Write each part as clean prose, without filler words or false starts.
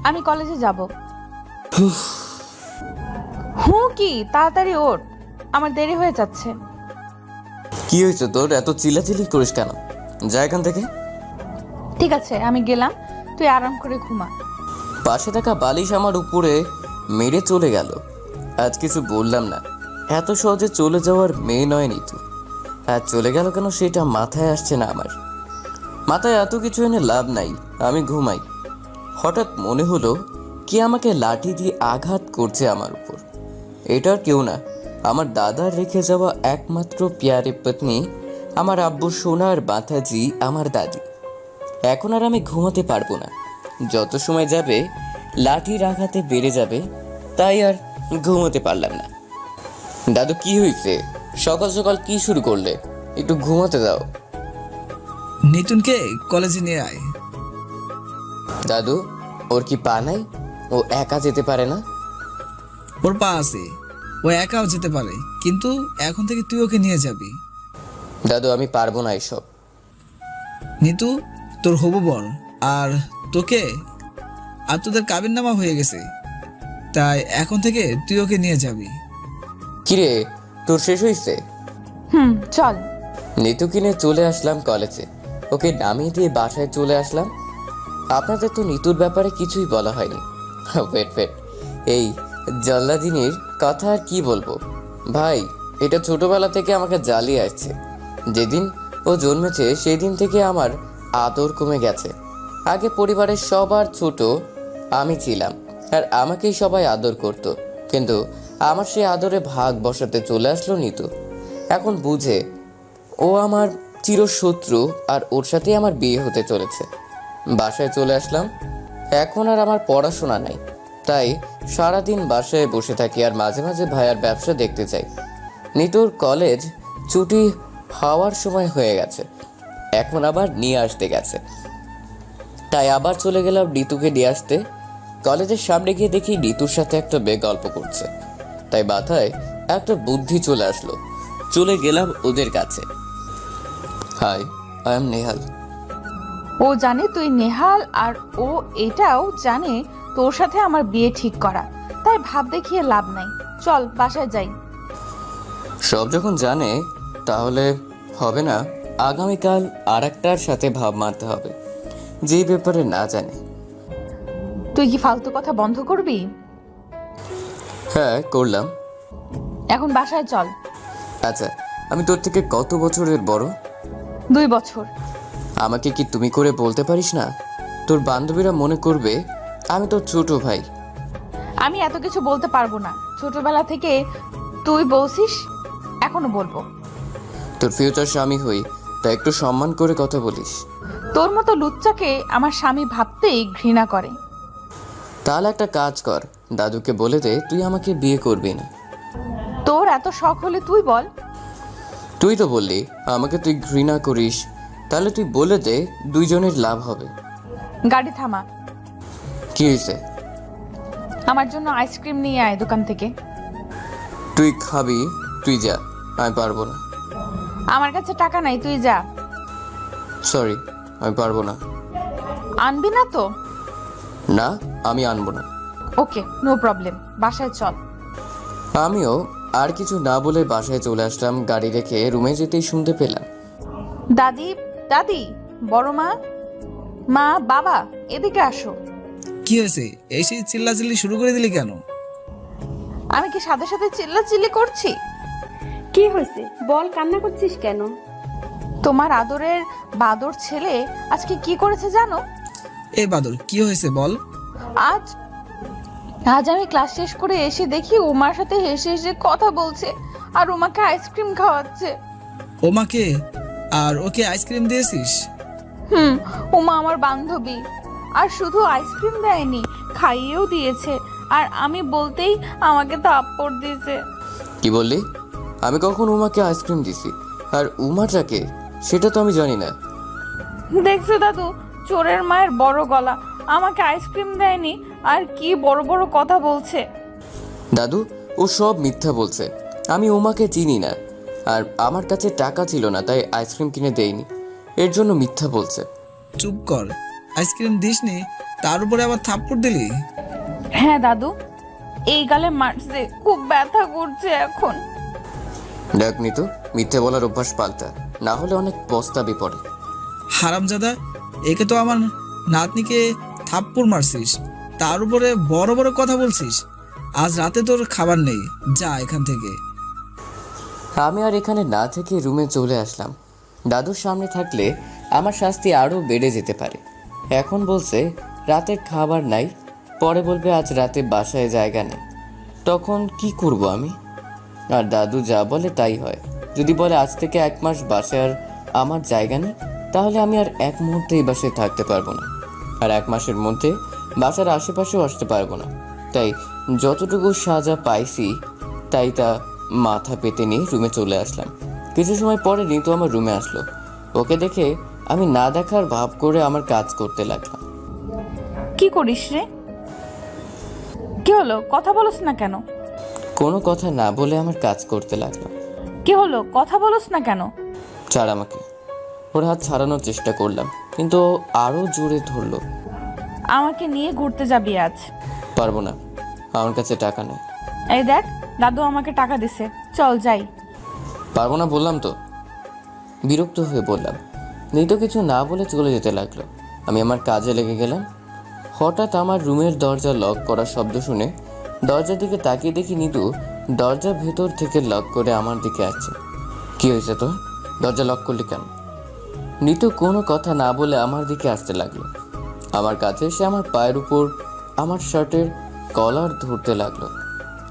আমি কলেজে যাব। কি তাড়াতাড়ি ওঠ, আমার দেরি হয়ে যাচ্ছে। কি হয়েছে তোর? এত চিল্লাচিল্লি করিস কেন? যা এখান থেকে। ঠিক আছে, আমি গেলাম, তুই আরাম করে ঘুমা। পাশে থাকা বালিশ আমার উপরে মেরে চলে গেল। আজ কিছু বললাম না, এত সহজে চলে যাওয়ার মেয়ে নয় নিতু। আজ চলে গেল কেন সেটা মাথায় আসছে না আমার। মাথায় এত কিছু এনে লাভ নাই, আমি ঘুমাই। হঠাৎ মনে হলো কে আমাকে লাঠি দিয়ে আঘাত করছে আমার উপর। এটার কেউ না, আমার দাদার রেখে যাওয়া একমাত্র প্যারে পত্নী, আমার আব্বু সোনার মাথাজি, আমার দাদি। এখন আর আমি ঘুমাতে পারবো না। যত সময় যাবে লাঠির আঘাতে বেড়ে যাবে, তাই আর ঘুমোতে পারলাম না। দাদু, কি হয়েছে? সকাল সকাল কি শুরু করলে? একটু ঘুমাতে দাও। নিতুনকে কলেজে নিয়ে আয়। দাদু, ওর কি পা নাই? ও একা যেতে পারে না? ওর পা আছে, ও একাও যেতে পারে, কিন্তু এখন থেকে তুই ওকে নিয়ে যাবি। দাদু, আমি পারবো না এসব। নিতু তোর হবু বর আর তোকে আর তোদের কাবিননামা হয়ে গেছে, তাই এখন থেকে তুই ওকে নিয়ে যাবি। কিরে, তোর শেষ হয়েছে? চল। নিতু কিনে চলে আসলাম কলেজে। ওকে নামিয়ে দিয়ে বাসায় চলে আসলাম। আপনাদের তো নিতুর ব্যাপারে কিছুই বলা হয়নি। ওয়েট, এই জল্লাদিনীর কথা আর কি বলবো ভাই। এটা ছোটবেলা থেকে আমাকে জ্বালিয়ে আসছে। যেদিন ও জন্মেছে সেই দিন থেকে আমার আদর কমে গেছে। আগে পরিবারের সবার ছোট আমি ছিলাম, আর আমাকেই সবাই আদর করত। কিন্তু আমার সেই আদরে ভাগ বসাতে চলে আসলো নিতু। এখন বুঝে ও আমার চিরশত্রু, আর ওর সাথেই আমার বিয়ে হতে চলেছে। বাসায় চলে আসলাম। এখন আর আমার পড়াশোনা নাই, তাই সারাদিন বাসায় বসে থাকি, আর মাঝে মাঝে ভাইয়ার ব্যবসা দেখতে চাই। নিতুর কলেজ ছুটি হওয়ার সময় হয়ে গেছে, এখন আবার নিয়ে আসতে গেছে, তাই আবার চলে গেলাম নিতুকে নিয়ে আসতে। কলেজের সামনে গিয়ে দেখি নিতুর সাথে একটা মেয়ে গল্প করছে, তাই মাথায় একটা বুদ্ধি চলে আসলো। চলে গেলাম ওদের কাছে। Hi, I am Nehal. ও জানে তুই নেহাল, আর ও এটাও জানে তোর সাথে আমার বিয়ে ঠিক করা, তাই ভাব দেখিয়ে লাভ নাই। চল বাসায় যাই। সব যখন জানে তাহলে হবে না। আগামীকাল আর একটার সাথে ভাব মারতে হবে, যেই ব্যাপারে না জানে। তুই কি ফালতু কথা বন্ধ করবি? হ্যাঁ, করলাম। এখন বাসায় চল। আচ্ছা, আমি তোর থেকে কত বছরের বড়? 2 বছর। আমাকে কি তুমি করে বলতে পারিস না? তোর বান্ধবীরা মনে করবে আমি তোর ছোট ভাই। আমি এত কিছু বলতে পারবো না, ছোটবেলা থেকে তুই বলছিস, এখনো বলবো। তোর ফিউচার স্বামী হই, তাই একটু সম্মান করে কথা বলিস। তোর মতো লুচ্চাকে আমার স্বামী ভাবতেই ঘৃণা করে। তাহলে একটা কাজ কর, দাদুকে বলে দে তুই আমাকে বিয়ে করবি না। তোর এত শখ হলে তুই বল। তুই তো বললি আমাকে তুই ঘৃণা করিস, তাহলে তুই বলে দে, দুইজনের লাভ হবে। গাড়ি থামা। কি হয়েছে? আমার জন্য আইসক্রিম নিয়ে আয় দোকান থেকে। তুই খাবি, তুই যা, আমি পারবো না। আমার কাছে টাকা নাই, তুই যা। সরি, আমি পারবো না। আনবি না তো? না, আমি আনবো না। ওকে, নো প্রবলেম, বাসায় চল। আমিও আর কিছু না বলে বাসায় চলে আসলাম। গাড়ি রেখে রুমে যেতেই শুনতে পেলাম, দাদি, দাদি, বড় মা, মা, বাবা, এদিকে আসো। কি হয়েছে? এসে চিল্লাচিল্লি শুরু করে দিলি কেন? আমি কি সাথে সাথে চিল্লাচিল্লি করছি? কি হয়েছে বল, কান্না করছিস কেন? তোমার আদরের বাদর ছেলে আজকে কি করেছে জানো? এ বাদল, কি হয়েছে বল। আজ আজ আমি ক্লাস শেষ করে এসে দেখি উমার সাথে হেসে হেসে কথা বলছে, আর উমাকে আইসক্রিম খাওয়াচ্ছে। ওমাকে আর ওকে আইসক্রিম দিয়েছিস? উমা আমার বান্ধবী, আর শুধু আইসক্রিম দেয়নি, খাইয়েও দিয়েছে, আর আমি বলতেই আমাকে থাপ্পড় দিয়েছে। কি বললি? আমি কখন উমাকে আইসক্রিম দিছি? আর উমাটাকে সেটা তো আমি জানি না। দেখছো দাদু, চোরের মায়ের বড় গলা, আমাকে আইসক্রিম দেয়নি আর কি বড় বড় কথা বলছে। দাদু, ও সব মিথ্যা বলছে। আমি উমাকে চিনি না, আর আমার কাছে টাকা ছিল না, তাই আইসক্রিম কিনে দেইনি। এর জন্য মিথ্যা বলছে। চুপ কর, আইসক্রিম দিসনি তার উপরে আবার থাপ্পড় দিলি? হ্যাঁ দাদু, এই গালে মারছে, খুব ব্যথা করছে এখন। দেখ নিতু, মিথ্যে বলার অভ্যাস পাল্টা, না হলে অনেক পস্তাবি পড়ে। হারামজাদা, একে তো আমার নাতনিকে থাপ্পড় মারছিস, তার উপরে বড় বড় কথা বলছিস। আজ রাতে তোর খাবার নেই, যা এখান থেকে। আমি আর এখানে না থেকে রুমে চলে আসলাম। দাদুর সামনে থাকলে আমার শাস্তি আরও বেড়ে যেতে পারে। এখন বলছে রাতের খাবার নাই, পরে বলবে আজ রাতে বাসায় জায়গা নেই। তখন কি করব আমি? আর দাদু যা বলে তাই হয়। যদি বলে আজ থেকে 1 মাস বাসায় আর আমার জায়গা নেই, তাহলে আমি আর 1 মুহূর্তে এই বাসায় থাকতে পারবো না। আর 1 মাসের মধ্যে বাসার আশেপাশেও আসতে পারবো না। তাই যতটুকু সাজা পাইছি তাই তা মাথা পেতে নিয়ে রুমে চলে আসলাম। কিছু সময় পরে ঋতু আমার রুমে আসলো। ওকে দেখে আমি না দেখার ভাব করে আমার কাজ করতে লাগলাম। কি করিস রে? কি হলো, কথা বলছ না কেন? কোনো কথা না বলে আমার কাজ করতে লাগলাম। কি হলো, কথা বলছ না কেন? ছাড় আমাকে। ওর হাত ছাড়ানোর চেষ্টা করলাম, কিন্তু ও আরও জোরে ধরলো। আমাকে নিয়ে ঘুরতে যাবি আজ? পারবো না, আমার কাছে টাকা নেই। এই দেখ, দাদু আমাকে টাকা দিছে, চল যাই। পারবো না বললাম তো। বিরক্ত হয়ে বললাম। নিতু কিছু না বলে চলে যেতে লাগলো। আমি আমার কাজে লেগে গেলাম। হঠাৎ আমার রুমের দরজা লক করার শব্দ শুনে দরজার দিকে তাকিয়ে দেখি নিতু দরজা ভেতর থেকে লক করে আমার দিকে আসছে। কি হয়েছে তোর? দরজা লক করলি কেন? নিতু কোনো কথা না বলে আমার দিকে আসতে লাগলো। আমার কাছে এসে আমার পায়ের উপর আমার শার্টের কলার ধরতে লাগলো।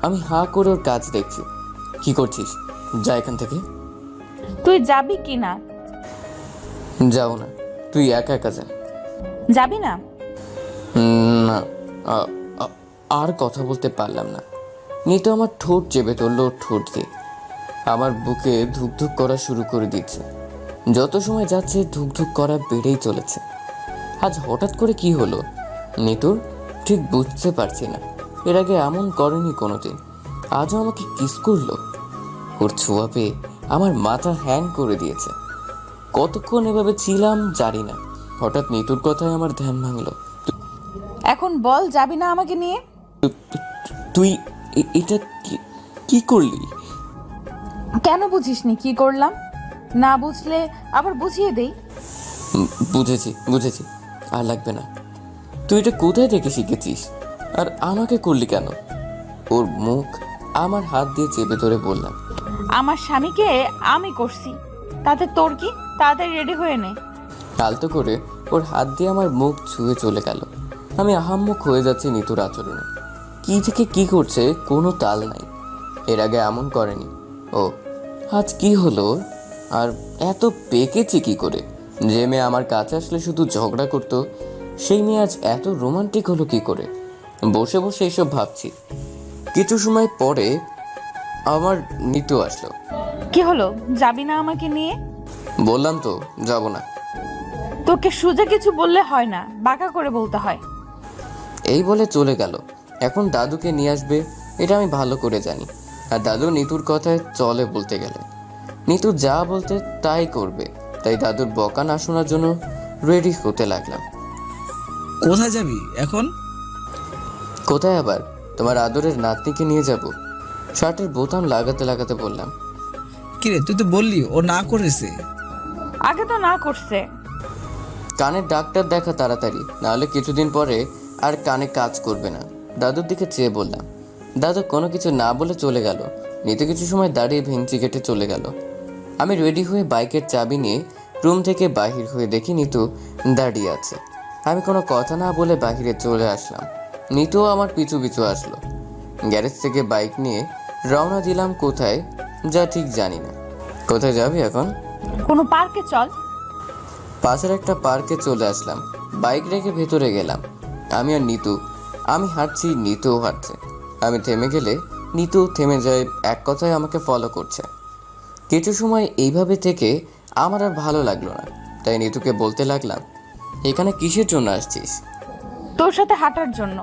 আমি হাঁ করে ওর কাজ দেখছি। কি করছিস? যা এখান থেকে। তুই যাবি কি না? যাও না, তুই একা একা যা। যাবি না? না। আর কথা বলতে পারলাম না। নিতু আমার ঠোঁট চেপে ধরলো, ঠোঁট দিয়ে আমার বুকে ধুকধুক করা শুরু করে দিচ্ছে। যত সময় যাচ্ছে ধুকধুক করা বেড়েই চলেছে। আজ হঠাৎ করে কি হলো নিতুর ঠিক বুঝতে পারছি না। এর আগে এমন করেনি কোনোদিন, আজও আমাকে কিস করলো। ওর ছোঁয়া পেয়ে আমার মাথা হ্যাং করে দিয়েছে। কতক্ষণ এভাবে ছিলাম জানি না। হঠাৎ নিতুর কথায় আমার ধ্যান ভাঙলো। এখন বল, যাবি না আমাকে নিয়ে? তুই এটা কি করলি? কেন বুঝিসনি কি করলাম? না বুঝলে আবার বুঝিয়ে দেই। বুঝেছি, আর লাগবে না। তুই এটা কোথায় থেকে শিখেছিস? আর আমাকে করলি কেন? ওর মুখ আমার হাত দিয়ে চেপে ধরে বললাম। আমার স্বামীকে আমি করছি, তাতে তোর কি? তাড়াতাড়ি রেডি হয়ে নে। আলতো করে ওর হাত দিয়ে আমার মুখ ছুঁয়ে চলে গেল। আমি আহাম্মক হয়ে যাচ্ছি নিতুর আচরণে। কি থেকে কি করছে কোনো তাল নাই। এর আগে এমন করেনি ও। আজ কি হলো? আর এত পেকেছে কি করে? যে মেয়ে আমার কাছে আসলে শুধু ঝগড়া করতো, সেই মেয়ে আজ এত রোমান্টিক হলো কি করে? বসে বসে এসব ভাবছি। কিছু সময় পরে আমার নিতু আসলো। কি হলো, যাবি না আমাকে নিয়ে? বললাম তো যাব না। তোকে সোজা কিছু বললে হয় না, বাঁকা করে বলতে হয়। এই বলে চলে গেল। এখন দাদুকে নিয়ে আসবে এটা আমি ভালো করে জানি। আর দাদু নিতুর কথায় চলে বলতে গেলে নিতু যা বলতে তাই করবে। তাই দাদুর বকা না শোনার জন্য রেডি হতে লাগলাম। কোথায় যাবি এখন? কোথায় আবার? তোমার আদরের নাতনিকে নিয়ে যাব। শার্টের বোতাম লাগাতে লাগাতে বললাম। কিরে, তুই তো বললি ও না করেছে। আগে তো না করছে। কানের ডাক্তার দেখা তাড়াতাড়ি, নাহলে কিছুদিন পরে আর কানে কাজ করবে না। দাদুর দিকে চেয়ে বললাম। দাদু কোনো কিছু না বলে চলে গেল। নিতে কিছু সময় দাঁড়িয়ে ভেঙচি কেটে চলে গেল। আমি রেডি হয়ে বাইকের চাবি নিয়ে রুম থেকে বাহির হয়ে দেখি নিতু দাঁড়িয়ে আছে। আমি কোনো কথা না বলে বাহিরে চলে আসলাম। নিতুও আমার পিছু পিছু আসলো। গ্যারেজ থেকে বাইক নিয়ে রওনা দিলাম কোথায় যা ঠিক জানি না। কোথায় যাবি এখন? কোনো পার্কে চল। পাশের একটা পার্কে চলে আসলাম। বাইক রেখে ভেতরে গেলাম। আমি আর নিতু। আমি হাঁটছি, নিতুও হাঁটছে। আমি থেমে গেলে নিতু থেমে যায়। এক কথায় আমাকে ফলো করছে। কিছু সময় এইভাবে থেকে আমার আর ভালো লাগলো না। তাই নিতুকে বলতে লাগলাম, এখানে কিসের জন্য আসছিস? তোর সাথে হাঁটার জন্য।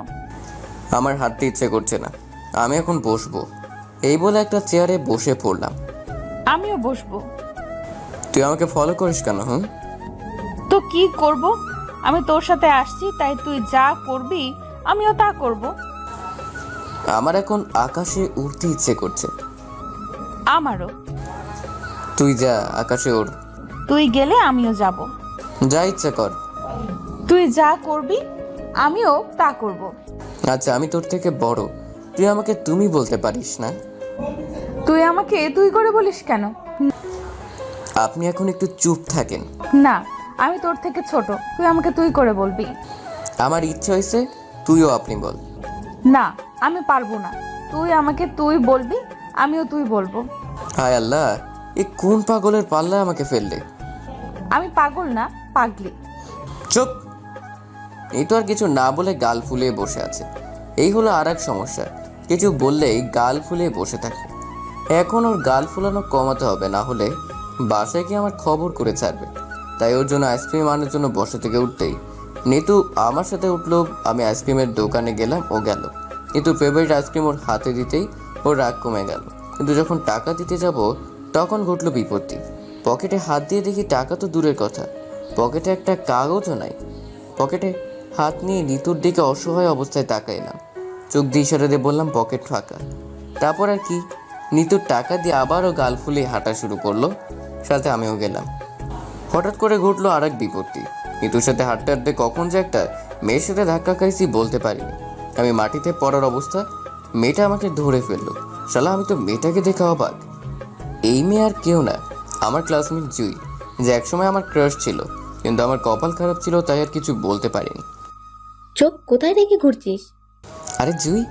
আমার হাঁটতে ইচ্ছে করছে না, আমি এখন বসবো। এই বলে একটা চেয়ারে বসে পড়লাম। আমিও বসবো। তুই আমাকে ফলো করিস কেন? তো কি করব? আমি তোর সাথে আসছি, তাই তুই যা করবি আমিও তা করব। আমার এখন আকাশে উড়তে ইচ্ছে করছে। আমারও। তুই যা, আকাশে ওড়। তুই গেলে আমিও যাব। যা ইচ্ছা কর। তুই যা করবি আমিও তা করব। আচ্ছা, আমি তোর থেকে বড়, তুই আমাকে তুমি বলতে পারিস না? তুই আমাকে তুই করে বলিস কেন? আপনি এখন একটু চুপ থাকেন। না, আমি তোর থেকে ছোট, তুই আমাকে তুই করে বলবি। আমার ইচ্ছে হয়েছে তুইও আপনি বল। না, আমি পারবো না। তুই আমাকে তুই বলবি, আমিও তুই বলবো। হায় আল্লাহ, এ কোন পাগলের পাল্লা আমাকে ফেললে? আমি পাগল না, পাগলি। চুপ। এই তো আর কিছু না বলে গাল ফুলিয়ে বসে আছে। এই হলো আর এক সমস্যা, কিছু বললেই গাল ফুলিয়ে বসে থাকে। এখন ওর গাল ফুলানো কমাতে হবে, না হলে বাসায় গিয়ে আমার খবর করে ছাড়বে। তাই ওর জন্য আইসক্রিম আনার জন্য বসা থেকে উঠতেই নিতু আমার সাথে উঠলো। আমি আইসক্রিমের দোকানে গেলাম, ও গেল। কিন্তু ফেভারিট আইসক্রিম ওর হাতে দিতেই ওর রাগ কমে গেল। কিন্তু যখন টাকা দিতে যাব তখন ঘটলো বিপত্তি। পকেটে হাত দিয়ে দেখি টাকা তো দূরের কথা, পকেটে একটা কাগজও নাই। পকেটে হাত নিয়ে নিতুর দিকে অসহায় অবস্থায় তাকাইলাম। চোখ দিয়ে ইশারা দিয়ে বললাম পকেট ফাঁকা। তারপর আর কি, নিতুর টাকা দিয়ে আবারও গাল ফুলিয়ে হাঁটা শুরু করলো, সাথে আমিও গেলাম। হঠাৎ করে ঘটলো আর এক বিপত্তি। নিতুর সাথে হাঁটতে হাঁটতে কখন যে একটা মেয়ের সাথে ধাক্কা খাইছি বলতে পারিনি। আমি মাটিতে পড়ার অবস্থা, মেয়েটা আমাকে ধরে ফেললো। শালা, আমি তো মেয়েটাকে দেখে অবাক। এই মেয়ে আর কেউ না, আমার ক্লাসমেট জুই, যে একসময় আমার ক্রাশ ছিল, কিন্তু আমার কপাল খারাপ ছিল তাই আর কিছু বলতে পারিনি। চোখ কোথায় রেখে ঘুরছিস? আরে জুই,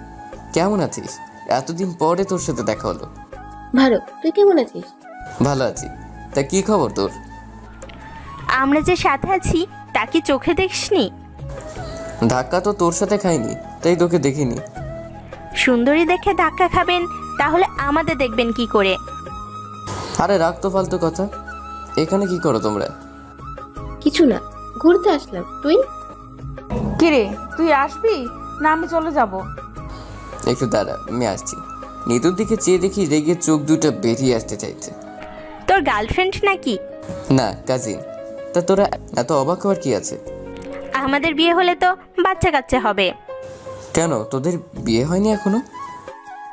কেমন আছিস? এতদিন পরে তোর সাথে দেখা হলো। ভালো, তুই কেমন আছিস? ভালো আছি। তা কি খবর তোর? আমরা যে সাথে আছি তা কি চোখে দেখসনি? ধাক্কা তো তোর সাথে খাইনি, তাই তোকে দেখিনি। সুন্দরী দেখে ধাক্কা খাবেন, তাহলে আমাদের দেখবেন কি করে? আরে রাখ তো ফালতু কথা। এখানে কি করো তোমরা? কিছু না, ঘুরতে আসলাম। তুই? কিরে, তুই আসবি না আমি চলে যাব? একটু দাঁড়া, আমি আসছি। নিতুর দিকে চেয়ে দেখি রেগে চোখ দুটো বেরিয়ে আসতে চাইছে। তোর গার্লফ্রেন্ড নাকি? না, কাজিন। তা তোরা এত অবাক হওয়ার কি আছে? আমাদের বিয়ে হলে তো বাচ্চা কাচ্চা হবে। কেন, তোদের বিয়ে হয়নি এখনো?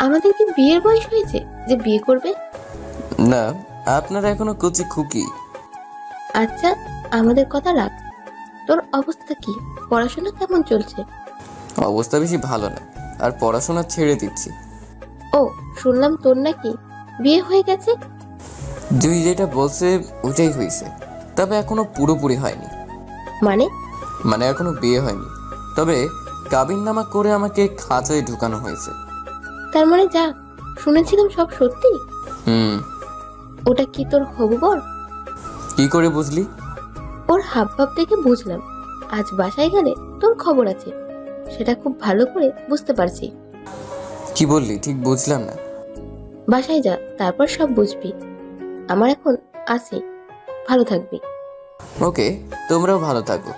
আমাদের কি বিয়ের বয়স হয়েছে যে বিয়ে করবে? না, আপনারা এখনো কচি খুকি। আচ্ছা, আমাদের কথা রাখ। তোর অবস্থা কি? পড়াশোনা কেমন চলছে? অবস্থা বেশি ভালো না, আর পড়াশোনা ছেড়ে দিচ্ছি। ও, শুনলাম তোর নাকি বিয়ে হয়ে গেছে। জুই যেটা বলছে ওটাই হয়েছে, তবে এখনো পুরোপুরি হয়নি। মানে? এখনো বিয়ে হয়নি, তবে কাবিননামা করে আমাকে খাঁচায় ঢুকানো হয়েছে। তার মানে যা শুনেছিলাম সব সত্যি? হুম। ওটা কি তোর হবু বর? কি করে বুঝলি? ওর হাবভাব দেখে বুঝলাম। আজ বাসায় গেলে তোর খবর আছে, সেটা খুব ভালো করে বুঝতে পারছি। কি বললি ঠিক বুঝলাম না। বাসায় যা, তারপর সব বুঝবি। আমার এখন আসি, ভালো থাকবি। ওকে, তোমরাও ভালো থাকো।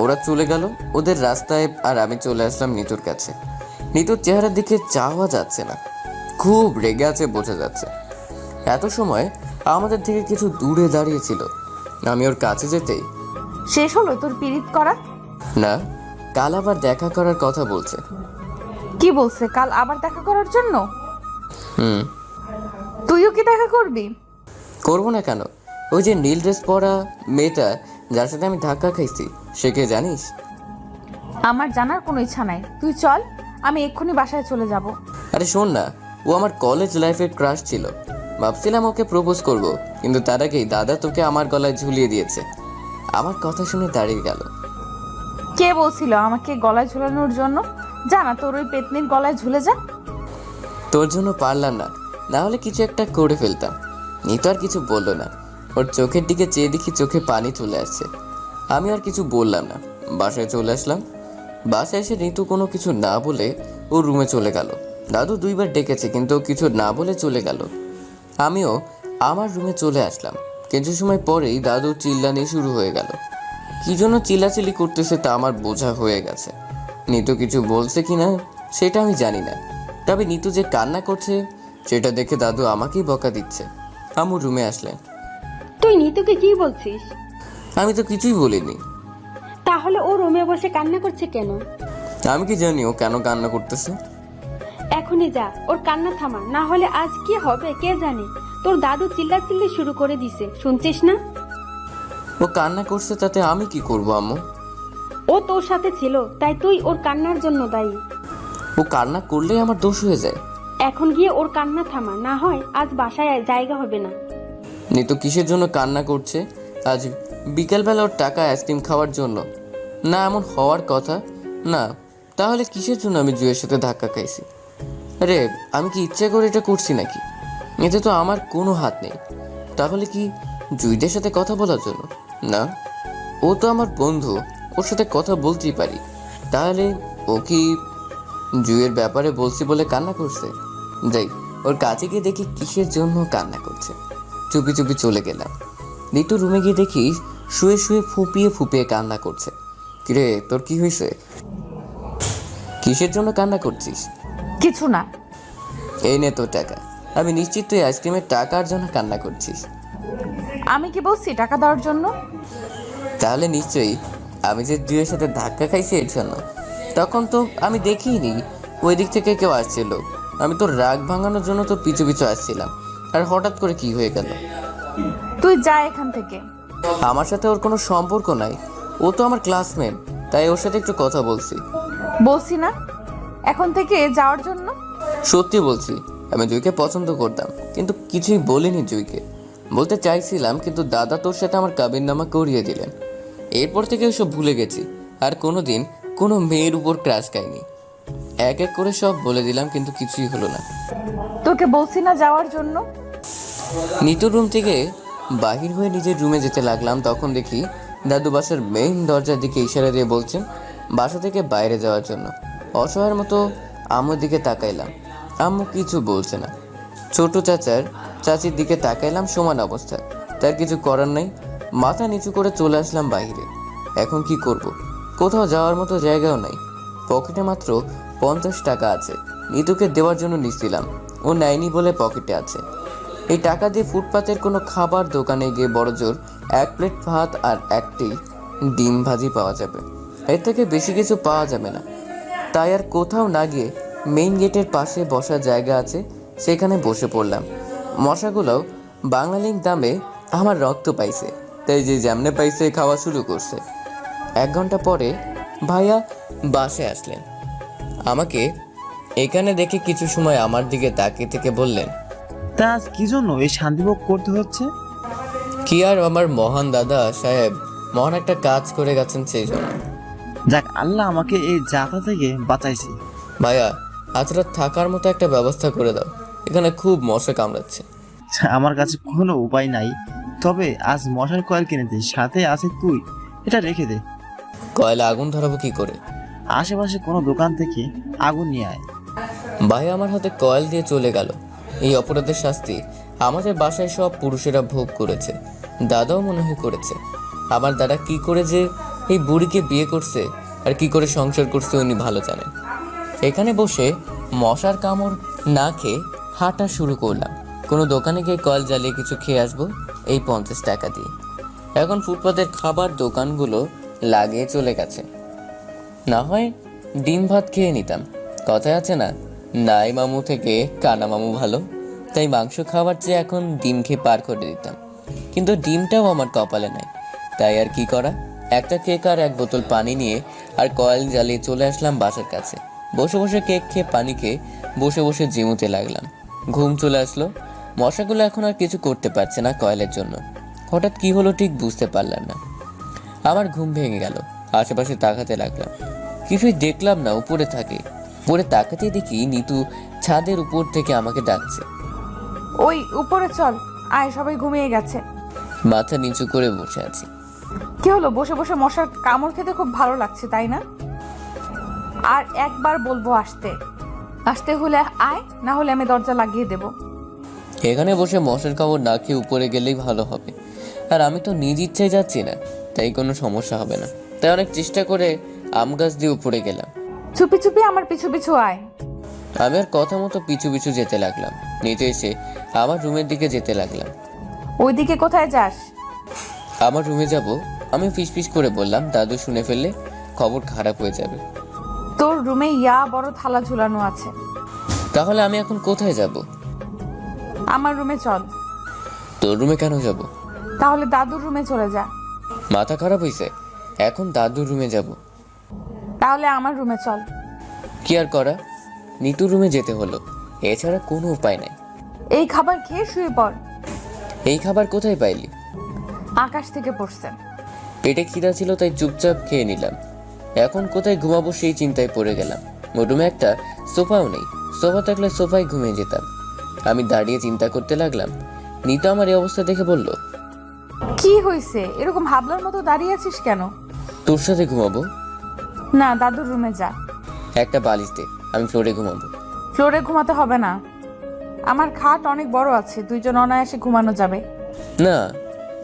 ওরা চলে গেল ওদের রাস্তায়, আর আমি চলে আসলাম নিতুর কাছে। নিতুর চেহারার দিকে চাওয়া যাচ্ছে না, খুব রেগে আছে বোঝা যাচ্ছে। এত সময় আমাদের থেকে কিছু দূরে দাঁড়িয়েছিল। আমি ওর কাছে যেতেই, শেষ হলো তোর পিরিত করা? না, কাল আবার দেখা করার কথা বলছে। কি বলছে? কাল আবার দেখা করার জন্য? হুম। তুইও কি দেখা করবি? করবো না কেন? ওই যে নীল ড্রেস পরা মেয়েটা যার সাথে আমি ধাক্কা খাইছি, সে কে জানিস? আমার জানার কোনো ইচ্ছা নাই, তুই চল, আমি এক্ষুনি বাসায় চলে যাব। আরে শোন না, ও আমার কলেজ লাইফের ক্রাশ ছিল। ভাবছিলাম ওকে প্রপোজ করব, কিন্তু তার আগেই দাদা তোকে আমার গলায় ঝুলিয়ে দিয়েছে। আমার কথা শুনে দাঁড়িয়ে গেল। কে বলছিল আমাকে গলায় ঝুলানোর জন্য? জানা তোর ওই পেতনির গলায় ঝুলে যা। তোর জন্য পারলাম না, না হলে কিছু একটা করে ফেলতাম। নিতো আর কিছু বললো না। ওর চোখের দিকে চেয়ে দেখি চোখে পানি চলে আসছে। আমি আর কিছু বললাম না, বাসায় চলে আসলাম। বাসায় এসে ঋতু কোনো কিছু না বলে ও রুমে চলে গেল। দাদু দুইবার ডেকেছে কিন্তু কিছু না বলে চলে গেল। আমিও আমার রুমে চলে আসলাম। কিছু সময় পরেই দাদু চিল্লানি শুরু হয়ে গেল। কি জন্য চিল্লাচিল্লি করতেছে তা আমার বোঝা হয়ে গেছে। নিতু কিছু বলছে কিনা সেটা আমি জানি না, তবে নিতু যে কান্না করছে সেটা দেখে দাদু আমাকেই বকা দিচ্ছে। আম্মু রুমে আসলেন। তুই নিতুকে কি বলছিস? আমি তো কিছুই বলিনি। তাহলে ও রুমে বসে কান্না করছে কেন? আমি কি জানি ও কেন কান্না করতেছে? এখনই যা, ওর কান্না থামা, না হলে আজ কি হবে কে জানে। তোর দাদু চিল্লাচিল্লি শুরু করে দিছে, শুনছিস না? ও কান্না করছে তাতে আমি কি করব আম্মু? ও তোর সাথে ছিল, তাই তুই ওর কান্নার জন্য দায়ী। ও কান্না করলেই আমার দোষ হয়ে যায়। এখন গিয়ে ওর কান্না থামা, না হয় আজ বাসায় জায়গা হবে না। নিতু কিসের জন্য কান্না করছে? আজ বিকেলবেলা ওর টাকা আইসক্রিম খাওয়ার জন্য না? এমন হওয়ার কথা না। তাহলে কিসের জন্য আমি জুয়ের সাথে ধাক্কা খাইছি? আরে আমি কি ইচ্ছে করে এটা করছি নাকি? এতে তো আমার কোনো হাত নেই। তাহলে কি জুইদের সাথে কথা বলার জন্য? না, ও তো আমার বন্ধু, ওর সাথে কথা বলতেই পারি। তাহলে ও কি জুয়ের ব্যাপারে বলছি বলে কান্না করছে? যাই ওর কাছে গিয়ে দেখি কিসের জন্য কান্না করছে। চুপি চুপি চলে গেলাম। নিতু রুমে গিয়ে দেখি শুয়ে শুয়ে ফুপিয়ে ফুপিয়ে কান্না করছে। কিরে তোর কি হয়েছে? কিসের জন্য কান্না করছিস? কিছু না। এই নে তোর টাকা। আমি নিশ্চিত তুই আইসক্রিমের টাকার জন্য কান্না করছিস। আমি কি বলছি টাকা দেওয়ার জন্য? তাহলে নিশ্চয়ই আমি যে জুয়ের সাথে ধাক্কা খাইছি এর জন্য। তখন তো আমি দেখিনি ওই দিক থেকে কেউ আসছিল। আমি তোর রাগ ভাঙানোর জন্য তোর পিছু পিছু আসছিলাম, আর হঠাৎ করে কি হয়ে গেল? তুই যা এখান থেকে। আমার সাথে ওর কোনো সম্পর্ক নাই। ও তো আমার ক্লাসমেট, তাই ওর সাথে একটু কথা বলছি। বলছি না এখন থেকে যাওয়ার জন্য? সত্যি বলছি, আমি জুইকে পছন্দ করতাম, কিন্তু কিছুই বলিনি জুইকে। বলতে চাইছিলাম, কিন্তু দাদা তোর সাথে আমার কাবিননামা করিয়ে দিলেন। এরপর থেকে ওসব ভুলে গেছি, আর কোনোদিন কোনো মেয়ের উপর ক্রাশ খাইনি। এক এক করে সব বলে দিলাম, কিন্তু কিছুই হলো না। তোকে বলছি না যাওয়ার জন্য? নিতুর রুম থেকে বাহির হয়ে নিজের রুমে যেতে লাগলাম, তখন দেখি দাদু বাসার মেইন দরজার দিকে ইশারা দিয়ে বলছেন বাসা থেকে বাইরে যাওয়ার জন্য। অসহায়ের মতো আম্মুর দিকে তাকাইলাম, আম্মু কিছু বলছে না। ছোট চাচির দিকে তাকাইলাম, সমান অবস্থা। তার কিছু করার নাই, মাথা নিচু করে চলে আসলাম বাইরে। এখন কি করব? কোথাও যাওয়ার মতো জায়গাও নাই। পকেটে মাত্র 50 টাকা আছে, নিতুকে দেওয়ার জন্য নিচ্ছিলাম, ও নেয়নি বলে পকেটে আছে। এই টাকা দিয়ে ফুটপাতের কোনো খাবার দোকানে গিয়ে বড়জোর 1 প্লেট ভাত আর একটি ডিম ভাজি পাওয়া যাবে, এর থেকে বেশি কিছু পাওয়া যাবে না। তাই আর কোথাও না গিয়ে মেইন গেটের পাশে বসার জায়গা আছে, সেখানে বসে পড়লাম। মশাগুলোও বাংলালিঙ্ক দামে আমার রক্ত পাইছে, তাই যে যেমনে পাইছে খাওয়া শুরু করছে। 1 ঘন্টা পরে ভাইয়া বাসায় আসলেন। আমাকে এখানে দেখে কিছু সময় আমার দিকে তাকিয়ে থেকে বললেন, তা আজ কি জন্য এই শান্তিভোগ করতে হচ্ছে? কি আর আমার মহান দাদা সাহেব মহান একটা কাজ করে গেছেন, সেই জন্য। যাক, আল্লাহ আমাকে এই জাফা থেকে বাঁচাইছে। ভাইয়া আজ রাত থাকার মতো একটা ব্যবস্থা করে দাও, এখানে খুব মশা কামড়াচ্ছে। আমার কাছে কোনো উপায় নাই, তবে আজ মশার কয়েল কিনে দে, সাথে আছে তুই, এটা রেখে দে। কয়লা আগুন ধরাবো কি করে? আশেপাশে কোনো দোকান থেকে আগুন নিয়ে আয়। ভাইয়া আমার হাতে কয়েল দিয়ে চলে গেল। এই অপরাধের শাস্তি আমাদের বাসায় সব পুরুষেরা ভোগ করেছে, দাদাও মনে হয় করেছে। আমার দাদা কি করে যে এই বুড়িকে বিয়ে করছে আর কি করে সংসার করছে উনি ভালো জানেন। এখানে বসে মশার কামড় না খেয়ে হাঁটা শুরু করলাম। কোনো দোকানে গিয়ে কয়েল জ্বালিয়ে কিছু খেয়ে আসবো এই 50 টাকা দিয়ে। এখন ফুটপাতের খাবার দোকানগুলো লাগিয়ে চলে গেছে, না হয় ডিম ভাত খেয়ে নিতাম। কথায় আছে না, নাই মামু থেকে কানা মামু ভালো, তাই মাংস খাওয়ার চেয়ে এখন ডিম খেয়ে পার করে দিতাম। কিন্তু ডিমটাও আমার কপালে নাই, তাই আর কি করা। একটা কেক আর 1 বোতল পানি নিয়ে আর কয়েল জ্বালিয়ে চলে আসলাম বাসার কাছে। বসে বসে কেক খেয়ে পানি খেয়ে বসে বসে জিমুতে লাগলাম। ঘুম চলে আসলো। মশাগুলো এখন আর কিছু করতে পারছে না কয়েলের জন্য। হঠাৎ কি হলো ঠিক বুঝতে পারলাম না। আমার ঘুম ভেঙে গেল। আশেপাশে তাকাতে লাগলাম, কিছুই দেখলাম না। উপরে তাকাতেই দেখি নিতু ছাদের উপর থেকে আমাকে ডাকছে, ওই উপরে চল, আয়, সবাই ঘুমিয়ে গেছে। মাথা নিচু করে বসে আছি। কি হলো? বসে বসে মশার কামড় খেতে খুব ভালো লাগছে, তাই না? আর একবার বলবো আসতে হলে আয়, না হলে আমি দরজা লাগিয়ে দেব। এখানে বসে মশার কামড় না খেয়ে উপরে গেলেই ভালো হবে, আর আমি তো নিজ ইচ্ছায় যাচ্ছি না, তাই কোনো সমস্যা হবে না। তাই অনেক চেষ্টা করে আম গাছ দিয়ে উপরে গেলাম। চুপি চুপি আমার পিছু পিছু আয়। আমি আর কথা মতো পিছু পিছু যেতে লাগলাম। নিচে এসে আমার রুমের দিকে যেতে লাগলাম। ওইদিকে কোথায় যাস? আমার রুমে যাব, আমি ফিসফিস করে বললাম, দাদু শুনে ফেললে খবর খারাপ হয়ে যাবে। তোর রুমে ইয়া বড় থালা ঝুলানো আছে। তাহলে আমি এখন কোথায় যাব? আমার রুমে চল। তোর রুমে কেন যাব? তাহলে দাদুর রুমে চলে যা। মাথা খারাপ হয়েছে? এখন দাদুর রুমে যাব? তাহলে আমার রুমে চল। কি আর করা, নিতুর রুমে যেতে হলো, এছাড়া কোনো উপায় নাই। এই খাবার খেয়ে শুয়ে পড়। এই খাবার কোথায় পাইলি? আকাশ থেকে পড়ছে। পেটে খিদা ছিল তাই চুপচাপ খেয়ে নিলাম। এখন কোথায় ঘুমাবো সেই চিন্তায় পড়ে গেলাম। ওর রুমে একটা সোফাও নেই, সোফা থাকলে সোফায় ঘুমিয়ে যেতাম। আমি দাঁড়িয়ে চিন্তা করতে লাগলাম। নিতু আমার এই অবস্থা দেখে বলল, কি হয়েছে, এরকম হাবলার মতো দাঁড়িয়ে আছিস কেন? তোর সাথে ঘুমাবো। না, দাদুর রুমে যা। একটা বালিশ দে, আমি ফ্লোরে ঘুমাবো। ফ্লোরে ঘুমাতে হবে না, আমার খাট অনেক বড় আছে, দুইজন অনায়াসে ঘুমানো যাবে। না,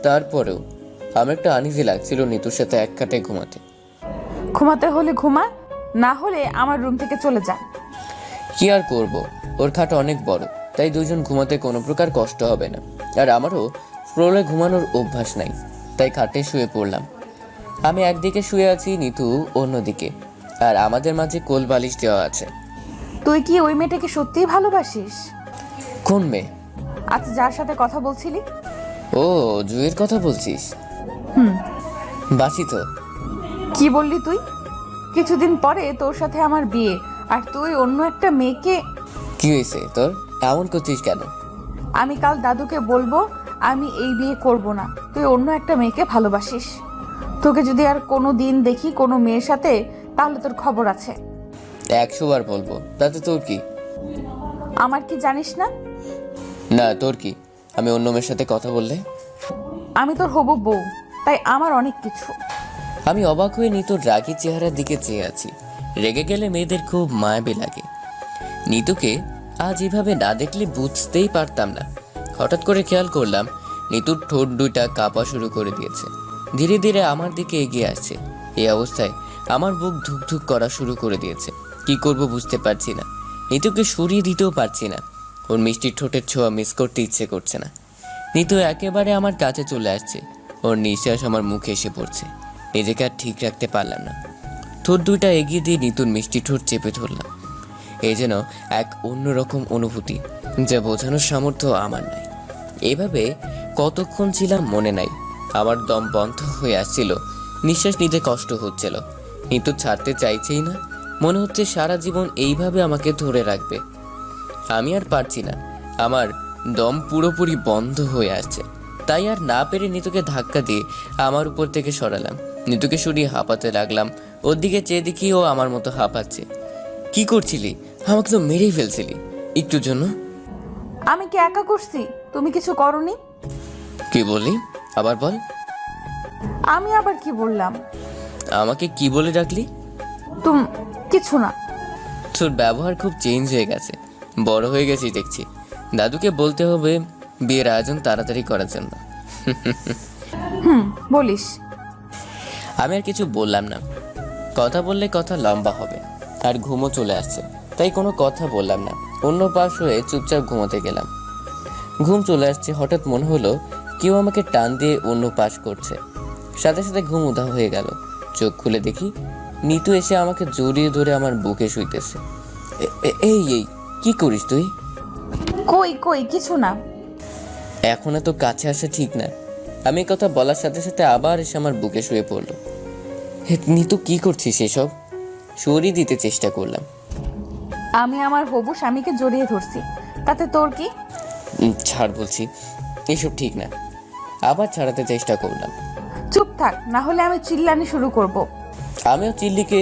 তারপরেও আমার একটা আনইজি লাগছিল নিতুর সাথে এক খাটে ঘুমাতে। ঘুমাতে হলে ঘুমা, না হলে আমার রুম থেকে চলে যা। কি আর করব, ওর খাট অনেক বড়, তাই দুজন ঘুমাতে কোনো প্রকার কষ্ট হবে না। আর আমারও ফ্লোরে ঘুমানোর অভ্যাস নাই, তাই খাটে শুয়ে পড়লাম। আমি একদিকে শুয়ে আছি, নিতু অন্যদিকে, আর আমাদের মাঝে কোল বালিশ দেওয়া আছে। তুই কি ওই মেয়েটাকে সত্যিই ভালোবাসিস? কোন মেয়ে? আচ্ছা, যার সাথে কথা বলছিলি? ও, জুয়ের কথা বলছিস? হুম। বাসি তো। কি বললি তুই? কিছুদিন পরে তোর সাথে আমার বিয়ে, আর তুই অন্য একটা মেয়েকে। কি হয়েছে তোর, এমন করছিস কেন? আমি কাল দাদুকে বলবো আমি এই বিয়ে করব না, তুই অন্য একটা মেয়েকে ভালোবাসিস। তোকে যদি আর কোনো দিন দেখি কোনো মেয়ের সাথে, তাহলে তোর খবর আছে। 100 বার বলবো, তাতে তোর কি? আমার কি জানিস না? না, তোর কি? আমি অন্য মেয়ের সাথে কথা বললে? আমি তোর হবু বউ, তাই আমার অনেক কিছু। আমি অবাক হয়ে নিতুর রাগী চেহারার দিকে চেয়ে আছি। রেগে গেলে মেয়েদের খুব মায়াবী লাগে। নিতুকে আজ এভাবে না দেখলে বুঝতেই পারতাম না। হঠাৎ করে খেয়াল করলাম নিতুর ঠোঁট দুইটা কাঁপা শুরু করে দিয়েছে, ধীরে ধীরে আমার দিকে এগিয়ে আসছে। এই অবস্থায় আমার বুক ধুকধুক করা শুরু করে দিয়েছে। কি করব বুঝতে পারছি না। নিতুকে সরিয়ে দিতেও পারছি না। ওর মিষ্টি ঠোঁটের ছোঁয়া মিস করতে ইচ্ছে করছে না। নিতু একেবারে আমার কাছে চলে আসছে, ওর নিঃশ্বাস আমার মুখে এসে পড়ছে। নিজেকে আর ঠিক রাখতে পারলাম না, ঠোঁট দুইটা এগিয়ে দিয়ে নিতুর মিষ্টি ঠোঁট চেপে ধরলাম। এই যেন এক অন্যরকম অনুভূতি, যা বোঝানোর সামর্থ্য আমার নাই। এভাবে কতক্ষণ ছিলাম মনে নাই। আমার দম বন্ধ হয়ে আসছিল, নিঃশ্বাস নিতে কষ্ট হচ্ছিল। নিতু ছাড়তে চাইছেই না, মনে হচ্ছে সারা জীবন এইভাবে আমাকে ধরে রাখবে। আমি আর পারছি না, আমার দম পুরোপুরি বন্ধ হয়ে আসছে। তাই আর না পেরে নিতুকে ধাক্কা দিয়ে আমার উপর থেকে সরালাম। নিতুকে সরিয়ে হাঁপাতে লাগলাম। ওর দিকে চেয়ে দেখি ও আমার মতো হাঁপাচ্ছে। কি করছিলি? আমাকে তো মেরেই ফেলছিলি একটুর জন্য। আমি কি একা করছি? তুমি কিছু করনি। কি বললি? আবার বল। আমি আবার কি বললাম? আমাকে কি বলে ডাকলি? কিছু না। তোর ব্যবহার খুব চেঞ্জ হয়ে গেছে, বড় হয়ে গেছিস দেখছি। দাদুকে বলতে হবে বিয়ের আয়োজন তাড়াতাড়ি করার জন্য। বলিস। আমি আর কিছু বললাম না, কথা বললে কথা লম্বা হবে, আর ঘুমও চলে আসছে, তাই কোনো কথা বললাম না। অন্য পাশ হয়ে চুপচাপ ঘুমাতে গেলাম। ঘুম চলে আসছে, হঠাৎ মনে হলো কেউ আমাকে টান দিয়ে অন্য পাশ করছে। সাথে সাথে ঘুম উধাও হয়ে গেল। চোখ খুলে দেখি নিতু এসে আমাকে জড়িয়ে ধরে আমার বুকে শুইতেছে। এই এই কি করিস তুই? কই কই কিছু না। এখন এত কাছে আসা ঠিক না। আমি কথা বলার সাথে সাথে আবার এসে আমার বুকে শুয়ে পড়লো। নিতু কি করছিস এসব? সরিয়ে দিতে চেষ্টা করলাম। আমি আমার হবু স্বামীকে জড়িয়ে ধরছি, তাতে তোর কি? ছাড় বলছি, এসব ঠিক না। আবার ছাড়াতে চেষ্টা করলাম। চুপ থাক, না হলে আমি চিল্লানি শুরু করব। আমিও চিল্লিকে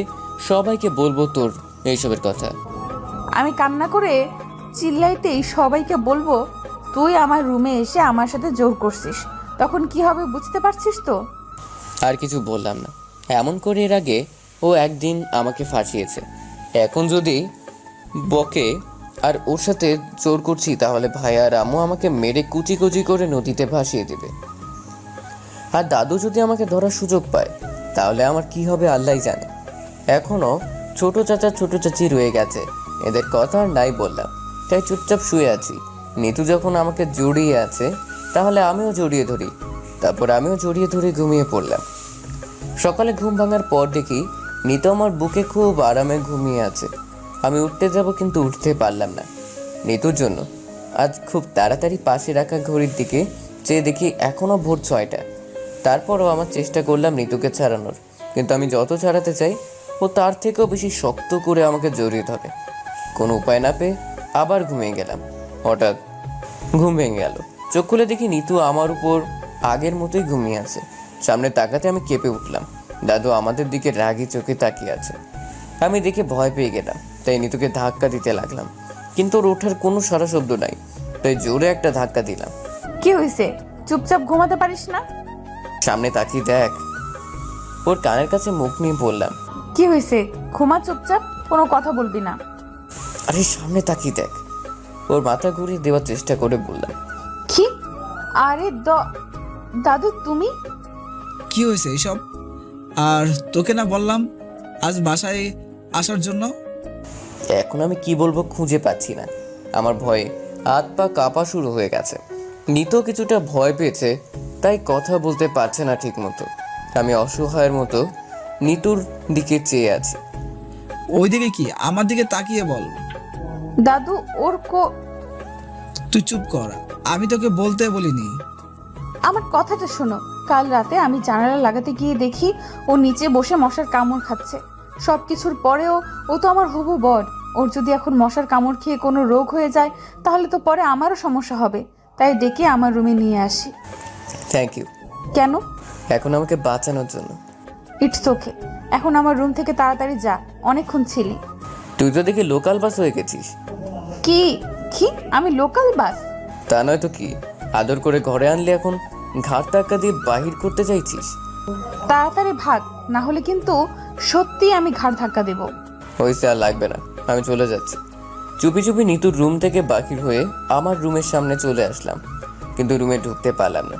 সবাইকে বলবো তোর এইসবের কথা। আমি কান্না করে চিল্লাইতেই সবাইকে বলবো তুই আমার রুমে এসে আমার সাথে জোর করছিস, তখন কি হবে বুঝতে পারছিস তো? আর কিছু বললাম না। এমন করে এর আগে ও একদিন আমাকে ফাঁসিয়েছে। এখন যদি বকে আর ওর সাথে জোর করছি, তাহলে ভাই আর আম্মু আমাকে মেরে কুচি কুচি করে নদীতে ভাসিয়ে দেবে। আর দাদু যদি আমাকে ধরার সুযোগ পায়, তাহলে আমার কি হবে আল্লাহই জানে। এখনও ছোট চাচা ছোট চাচি রয়ে গেছে, এদের কথা আর নাই বললাম, তাই চুপচাপ শুয়ে আছি। নিতু যখন আমাকে জড়িয়ে আছে, তাহলে আমিও জড়িয়ে ধরি। তারপর আমিও জড়িয়ে ধরে ঘুমিয়ে পড়লাম। সকালে ঘুম ভাঙার পর দেখি নিতু আমার বুকে খুব আরামে ঘুমিয়ে আছে। আমি উঠতে যাব কিন্তু উঠতে পারলাম না নিতুর জন্য। আজ খুব তাড়াতাড়ি পাশে রাখা ঘড়ির দিকে চেয়ে দেখি এখনও ভোর 6টা। তারপরও আমার চেষ্টা করলাম নিতুকে ছাড়ানোর, কিন্তু আমি যত ছাড়াতে চাই ও তার থেকেও বেশি শক্ত করে আমাকে জড়িয়ে ধরে। কোনো উপায় না পেয়ে আবার ঘুমিয়ে গেলাম। হঠাৎ ঘুম ভেঙে গেল। চোখ খুলে দেখি নিতু আমার উপর আগের মতোই ঘুমিয়ে আছে। সামনে তাকাতে আমি কেঁপে উঠলাম। দাদু আমাদের দিকে রাগি চোখে তাকিয়ে আছে। আমি দেখে ভয় পেয়ে গেলাম, তাই নিতুকে ধাক্কা দিতে লাগলাম, কিন্তু ওর ওঠার কোনো সারা শব্দ নাই। তাই জোরে একটা ধাক্কা দিলাম। কি হয়েছে? চুপচাপ ঘুমাতে পারিস না? সামনে তাকিয়ে দেখ। ওর কানের কাছে মুখ নিয়ে বললাম, কি হয়েছে? ঘুমা চুপচাপ, কোনো কথা বলবি না। আরে সামনে তাকিয়ে দেখ। ওর মাথা ঘুরিয়ে দেওয়ার চেষ্টা করে বললাম, কি? আরে দাদু তুমি? কি হয়েছে এসব? আর তোকে না বললাম আজ বাসায় আসার জন্য? এখন আমি কি বলবো খুঁজে পাচ্ছি না। আমার ভয়ে হাত পা কাঁপা শুরু হয়ে গেছে। নিতো কিছুটা ভয় পেয়েছে, তাই কথা বলতে পারছে না ঠিক মতো। আমি অসহায়ের মতো নিতুর দিকে চেয়ে আছি। ওইদিকে কি? আমার দিকে তাকিয়ে বল। দাদু ওর তুই চুপ কর, আমি তোকে বলতে বলিনি। আমার কথাটা শোনো। কাল রাতে আমি জানালা লাগাতে গিয়ে দেখি ও নিচে বসে মশার কামড় খাচ্ছে। সব কিছুর পরেও ও তো আমার হবু বর। ওর যদি এখন মশার কামড় খেয়ে কোনো রোগ হয়ে যায় তাহলে তো পরে আমারও সমস্যা হবে। তাই ডেকে আমার রুমে নিয়ে আসি। Thank you. কেন? এখন আমাকে বাঁচানোর জন্য। It's okay. এখন আমার রুম থেকে তাড়াতাড়ি যা, অনেকক্ষণ ছিলি। তুই তো দেখি লোকাল বাস হয়ে গেছিস। কি কি? আমি লোকাল বাস? তা নয় তো কি, আদর করে ঘরে আনলে এখন ঘাট ধাক্কা দিয়ে বাহির করতে চাইছিস? তাড়াতাড়ি ভাগ, না হলে কিন্তু সত্যি আমি ঘাড় ধাক্কা দেব। হয়েছে, আর লাগবে না, আমি চলে যাচ্ছি। চুপি চুপি নিতুর রুম থেকে বাহির হয়ে আমার রুমের সামনে চলে আসলাম, কিন্তু রুমে ঢুকতে পারলাম না।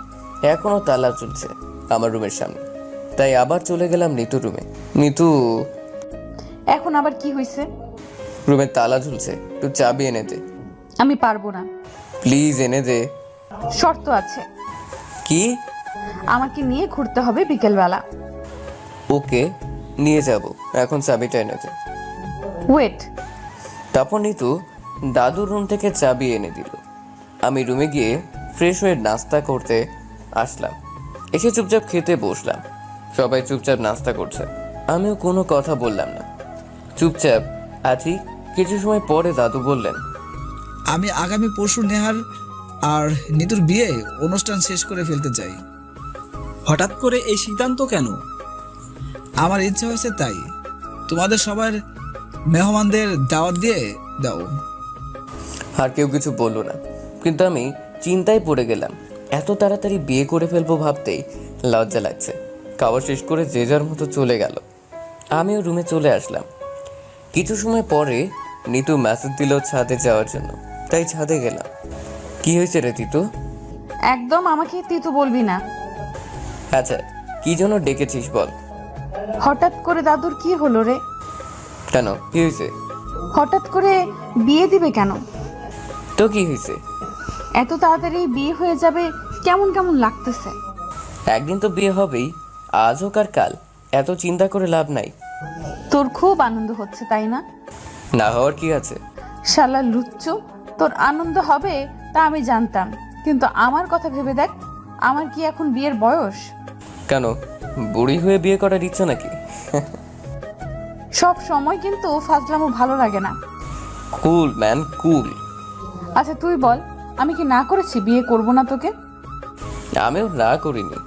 এখনও তালা চলছে আমার রুমের সামনে। তাই আবার চলে গেলাম নিতুর রুমে। নিতু, এখন আবার কি হয়েছে? রুমের তালা ঝুলছে, তুই চাবি এনে দে। আমি পারবো না। প্লিজ এনে দে। শর্ত আছে। কি? আমাকে নিয়ে ঘুরতে হবে বিকেলবেলা। ওকে, নিয়ে যাব, এখন চাবিটা এনে দে। ওয়েট। তারপর নিতু দাদুর রুম থেকে চাবি এনে দিল। আমি রুমে গিয়ে ফ্রেশ হয়ে নাস্তা করতে আসলাম। এসে চুপচাপ খেতে বসলাম। সবাই চুপচাপ নাস্তা করছে, আমিও কোনো কথা বললাম না, চুপচাপ আছি। কিছু সময় পরে দাদু বললেন, আমি আগামী পরশু নেহার আর নিতুর বিয়ে অনুষ্ঠান শেষ করে ফেলতে চাই। হঠাৎ করে এই সিদ্ধান্ত কেন? আমার ইচ্ছে হয়েছে তাই। তোমাদের সবার মেহমানদের দাওয়াত দিয়ে দাও। আর কেউ কিছু বললো না, কিন্তু আমি চিন্তায় পড়ে গেলাম। এত তাড়াতাড়ি বিয়ে করে ফেলবো ভাবতেই লজ্জা লাগছে। খাওয়া শেষ করে যে যার মতো চলে গেল। আমিও রুমে চলে আসলাম। কিছু সময় পরে নিতু মেসেজ দিল ছাদে যাওয়ার জন্য, তাই ছাদে গেলাম। কি হয়েছে রে তিতু? একদম আমাকে তিতু বলবি না। আচ্ছা, কি জন্য ডেকেছিস বল। হঠাৎ করে দাদুর কি হলো রে? কেন, কি হয়েছে? হঠাৎ করে বিয়ে দিবে কেন? তো কি হয়েছে? এত তাড়াতাড়ি বিয়ে হয়ে যাবে কেমন কেমন লাগতেছে। একদিন তো বিয়ে হবেই, আজ হোক আর কাল। এত চিন্তা করে লাভ নাই। তোর খুব আনন্দ হচ্ছে তাই না? না হওয়ার কি আছে? শালা লুচ্চু, তোর আনন্দ হবে তা আমি জানতাম, কিন্তু আমার কথা ভেবে দেখ, আমার কি এখন বিয়ের বয়স? কেন, বুড়ি হয়ে বিয়ে করার ইচ্ছা নাকি? সব সময় কিন্তু ফাজলামো ভালো লাগে না। কুল ম্যান, কুল। আচ্ছা তুই বল, আমি কি না করেছি বিয়ে করব না তোকে? আমিও না করিনি।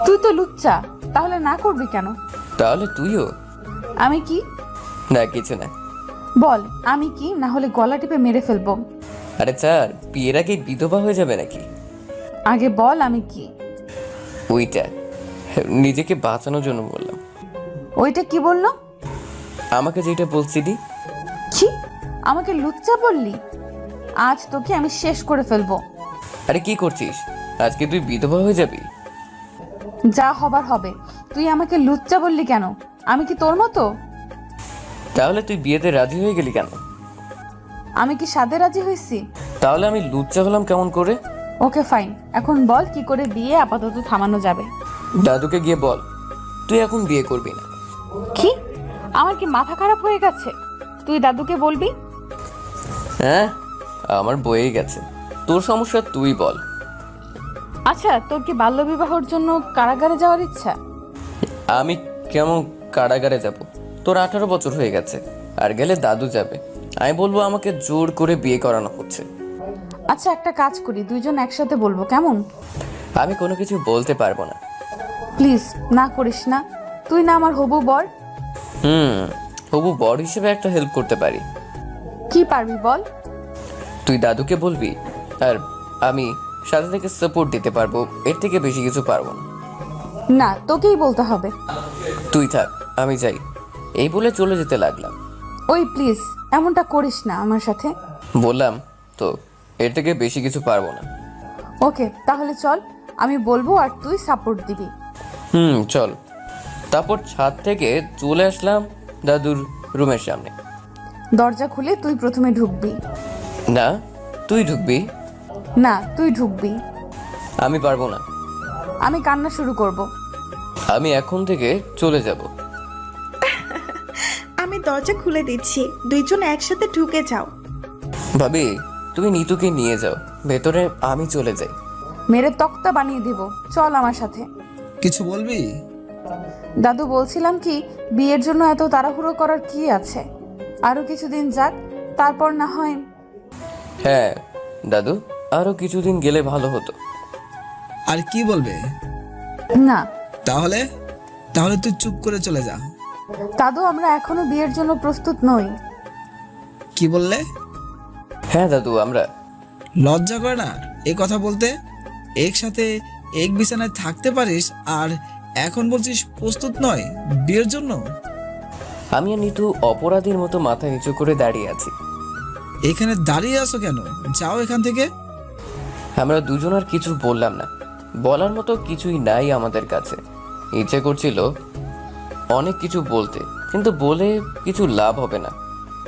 তুই তো লুচ্চা, তাহলে না করবি কেন? তাহলে তুইও? আমি কি? না, কিছু না। বল আমি কি, না হলে গলা টিপে মেরে ফেলবো। আরে স্যার, বিয়ের আগে বিধবা হয়ে যাবে নাকি? আগে বল আমি কি? ওইটা নিজেকে বাঁচানোর জন্য বললাম। ওইটা কি বললো? আমাকে যেটা বলছিলি। কি? আমাকে লুচ্চা বললি? আজ তোকে আমি শেষ করে ফেলবো। আরে কি করছিস? আজকে তুই বিধবা হয়ে যাবি? যা হবার হবে। তুই আমাকে লুচ্চা বললি কেন? আমি কি তোর মতো? তাহলে তুই বিয়েতে রাজি হয়ে গেলি কেন? আমি কি সাদে রাজি হয়েছি? তাহলে আমি লুচ্চা হলাম কেমন করে? ওকে ফাইন, এখন বল কি করে বিয়ে আপাতত থামানো যাবে। দাদুকে গিয়ে বল তুই এখন বিয়ে করবি না। কি? আমার কি মাথা খারাপ হয়ে গেছে? তুই দাদুকে বলবি? হ্যাঁ, আমার বয়েই গেছে, তোর সমস্যা তুই বল। আচ্ছা, তোর কি বাল্যবিবাহর জন্য কারাগারে যাওয়ার ইচ্ছা? আমি কেমন কারাগারে যাব? তোর 18 বছর হয়ে গেছে, আর গেলে দাদু যাবে। আমি বলবো আমাকে জোর করে বিয়ে করানো হচ্ছে। আচ্ছা, একটা কাজ করি, দুইজন একসাথে বলবো, কেমন? আমি কোনো কিছু বলতে পারবো না। প্লিজ না করিস না। তুই না আমার হবু বর? হবু বর হিসেবে একটা হেল্প করতে পারি। কি পারবি বল? তুই দাদুকে বলবি, আর আমি সাথে থেকে সাপোর্ট দিতে পারবো, এর থেকে বেশি কিছু পারবো না। না, তোকেই বলতে হবে। তুই থাক, আমি যাই, এই বলে চলে যেতে লাগলাম। ওই প্লিজ, এমনটা করিস না আমার সাথে। বললাম তো, এর থেকে বেশি কিছু পারবো না। ওকে, তাহলে চল, আমি বলবো আর তুই সাপোর্ট দিবি। চল। তারপর ছাদ থেকে চলে আসলাম দাদুর রুমের সামনে। দরজা খুলে তুই প্রথমে ঢুকবি। না, তুই ঢুকবি। না, তুই ঢুকবি। আমি পারবো না। আমি কান্না শুরু করব। আমি এখন থেকে চলে যাব। আমি দরজা খুলে দিচ্ছি, দুইজন একসাথে ঢুকে যাও। ভাবি, তুমি নিতুকে নিয়ে যাও ভেতরে, আমি চলে যাই। মেরে তক্তা বানিয়ে দিব, চল আমার সাথে। কিছু বলবি? দাদু, বলছিলাম কি, বিয়ের জন্য এত তাড়াহুড়ো করার কি আছে? আরো কিছুদিন যাক, তারপর না হয়। হ্যাঁ দাদু, আরো কিছুদিন গেলে ভালো হতো। আর কি বলবে? না তাহলে তাহলে তুই চুপ করে চলে যা। দাদু, আমরা এখনো বিয়ের জন্য প্রস্তুত নই। কি বললে? হ্যাঁ দাদু, আমরা। লজ্জা করে না এই কথা বলতে? একসাথে এক বিছানায় থাকতে পারিস, আর এখন বলছিস প্রস্তুত নয় বিয়ের জন্য? আমি আর নিতু অপরাধীর মতো মাথা নিচু করে দাঁড়িয়ে আছি। এখানে দাঁড়িয়ে আছো কেন? যাও এখান থেকে। আমরা দুজন আর কিছু বললাম না, বলার মতো কিছুই নাই আমাদের কাছে। ইচ্ছে করছিল অনেক কিছু বলতে, কিন্তু বলে কিছু লাভ হবে না,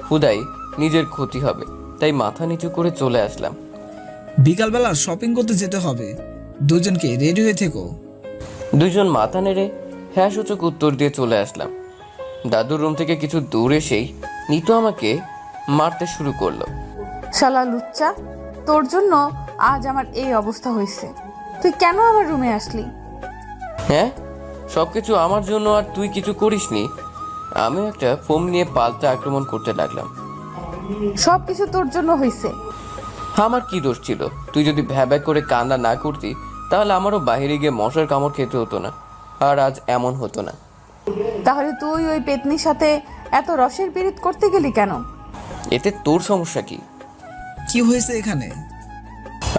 হুদাই নিজের ক্ষতি হবে, তাই মাথা নিচু করে চলে আসলাম। বিকালবেলা শপিং করতে যেতে হবে, দুজনকে রেডি হয়ে থেকো। দুজন মাথা নেড়ে হ্যাঁ সূচক উত্তর দিয়ে চলে আসলাম। দাদুর রুম থেকে কিছু দূর এসেই নিতু আমাকে মারতে শুরু করলো। শালা লুচ্চা, তোর জন্য আজ আমার এই অবস্থা হয়েছে। তুই কেন আমার রুমে আসলি? হ্যাঁ, সবকিছু আমার জন্য, আর তুই কিছু করিসনি। আমি একটা ফোন নিয়ে পাল্টা আক্রমণ করতে লাগলাম। সব কিছু তোর জন্য হয়েছে। আমার কি দোষ ছিল? তুই যদি ভ্যাবা করে কান্না না করতি, তাহলে আমারও বাইরে গিয়ে মশার কামড় খেতে হতো না, আর আজ এমন হতো না। তাহলে তুই ওই পেতনির সাথে এত রসের বিরিত করতে গেলি কেন? এতে তোর সমস্যা কি? কি হয়েছে এখানে?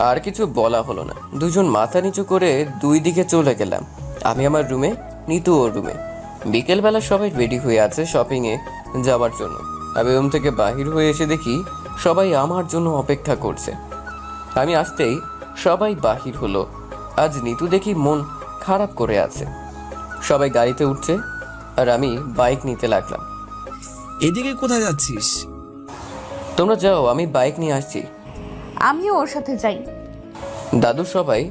আর কিছু বলা হলো না, দুজন মাথা নিচু করে দুই দিকে চলে গেলাম। আমি আমার রুমে, নিতু ওর রুমে। বিকেলবেলা সবাই রেডি হয়ে আছে শপিংয়ে যাওয়ার জন্য। আমি রুম থেকে বাহির হয়ে এসে দেখি সবাই আমার জন্য অপেক্ষা করছে। আমি আসতেই সবাই বাহির হলো। আজ নিতু দেখি মন খারাপ করে আছে। সবাই গাড়িতে উঠছে, আর আমি বাইক নিতে লাগলাম। এদিকে কোথায় যাচ্ছিস? তোমরা যাও, আমি বাইক নিয়ে আসছি। আমিও ওর সাথে যাই। দাদু সবাই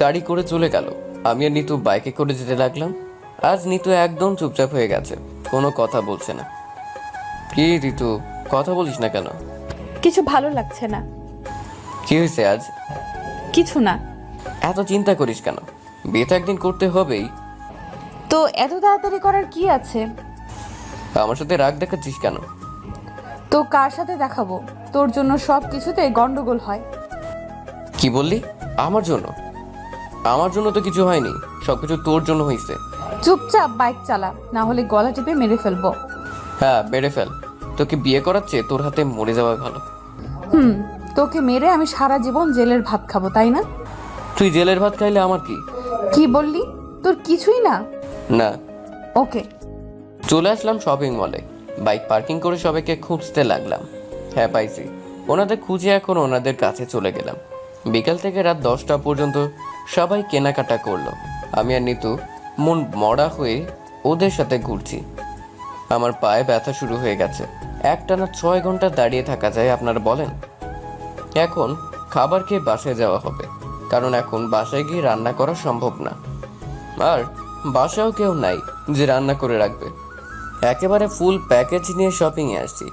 গাড়ি করে চলে গেল, আমি আর নিতু বাইকে করে যেতে লাগলাম। আজ নিতু একদম চুপচাপ হয়ে গেছে, কোনো কথা বলছে না। কি ঋতু, কথা বলিস না কেন? কিছু ভালো লাগছে না। কি হয়েছে আজ? কিছু না। এত চিন্তা করিস কেন? বিয়ে তো একদিন করতে হবেই। তো এত তাড়াতাড়ি করার কি আছে? আমার সাথে রাগ দেখাচ্ছিস কেন? তো কার সাথে দেখাবো? তোর জন্য সব কিছুতে গন্ডগোল হয়। কি বললি? আমার জন্য? আমার জন্য তো কিছু হয়নি, সবকিছু তোর জন্য হয়েছে। চুপচাপ বাইক চালা, না হলে গলা টিপে মেরে ফেলবো। হ্যাঁ, বেড়ে ফেল। তোকে বিয়ে করাচ্ছে, তোর হাতে মরে যাওয়া ভালো। তোকে মেরে আমি সারা জীবন জেলের ভাত খাবো, তাই না? তুই জেলের ভাত খাইলে আমার কি? কি বললি? তোর কিছুই না। না। ওকে। চলে আসলাম শপিং মলে। বাইক পার্কিং করে সবাইকে খুঁজতে লাগলাম। হ্যাঁ, পাইছি। ওনাদের খুঁজে এখন ওনাদের কাছে চলে গেলাম। বিকাল থেকে রাত 10টা পর্যন্ত সবাই কেনাকাটা করলো। আমি আর নিতু মন মরা হয়ে ওদের সাথে ঘুরছি। আমার পায়ে ব্যথা শুরু হয়ে গেছে। একটানা 6 ঘন্টা দাঁড়িয়ে থাকা যায় আপনারা বলেন? এখন খাবার খেয়ে বাসায় যাওয়া হবে, কারণ এখন বাসায় গিয়ে রান্না করা সম্ভব না। আর বাসাও কেউ নাই যে রান্না করে রাখবে। একেবারে ফুল প্যাকেজ নিয়ে শপিংয়ে আসছি।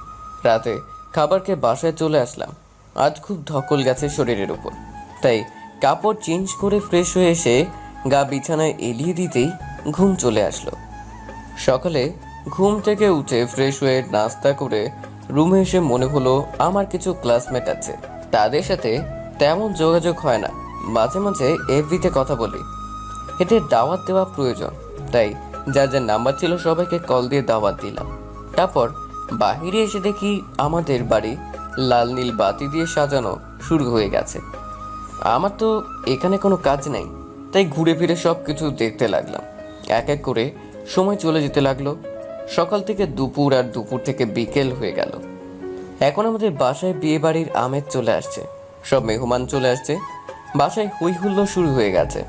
রাতে খাবার খেয়ে বাসায় চলে আসলাম। আজ খুব ধকল গেছে শরীরের উপর, তাই কাপড় চেঞ্জ করে ফ্রেশ হয়ে এসে গা বিছানায় এলিয়ে দিতেই ঘুম চলে আসলো। সকালে ঘুম থেকে উঠে ফ্রেশ হয়ে নাস্তা করে রুমে এসে মনে হলো আমার কিছু ক্লাসমেট আছে, তাদের সাথে তেমন যোগাযোগ হয় না, মাঝে মাঝে এফবিতে কথা বলি। এতে দাওয়াত দেওয়া প্রয়োজন, তাই যার যার নাম্বার ছিল সবাইকে কল দিয়ে দাওয়াত দিলাম। তারপর বাহিরে এসে দেখি আমাদের বাড়ি লাল নীল বাতি দিয়ে সাজানো শুরু হয়ে গেছে। আমার তো এখানে কোনো কাজ নেই, তাই ঘুরে ফিরে সব কিছু দেখতে লাগলাম। এক এক করে সময় চলে যেতে লাগলো। সকাল থেকে দুপুর, আর দুপুর থেকে বিকেল হয়ে গেল। এখন আমাদের বাসায় বিয়ে বাড়ির আমেজ চলে আসছে, সব মেহমান চলে আসছে, বাসায় হই হুল্লোড় শুরু হয়ে গেছে।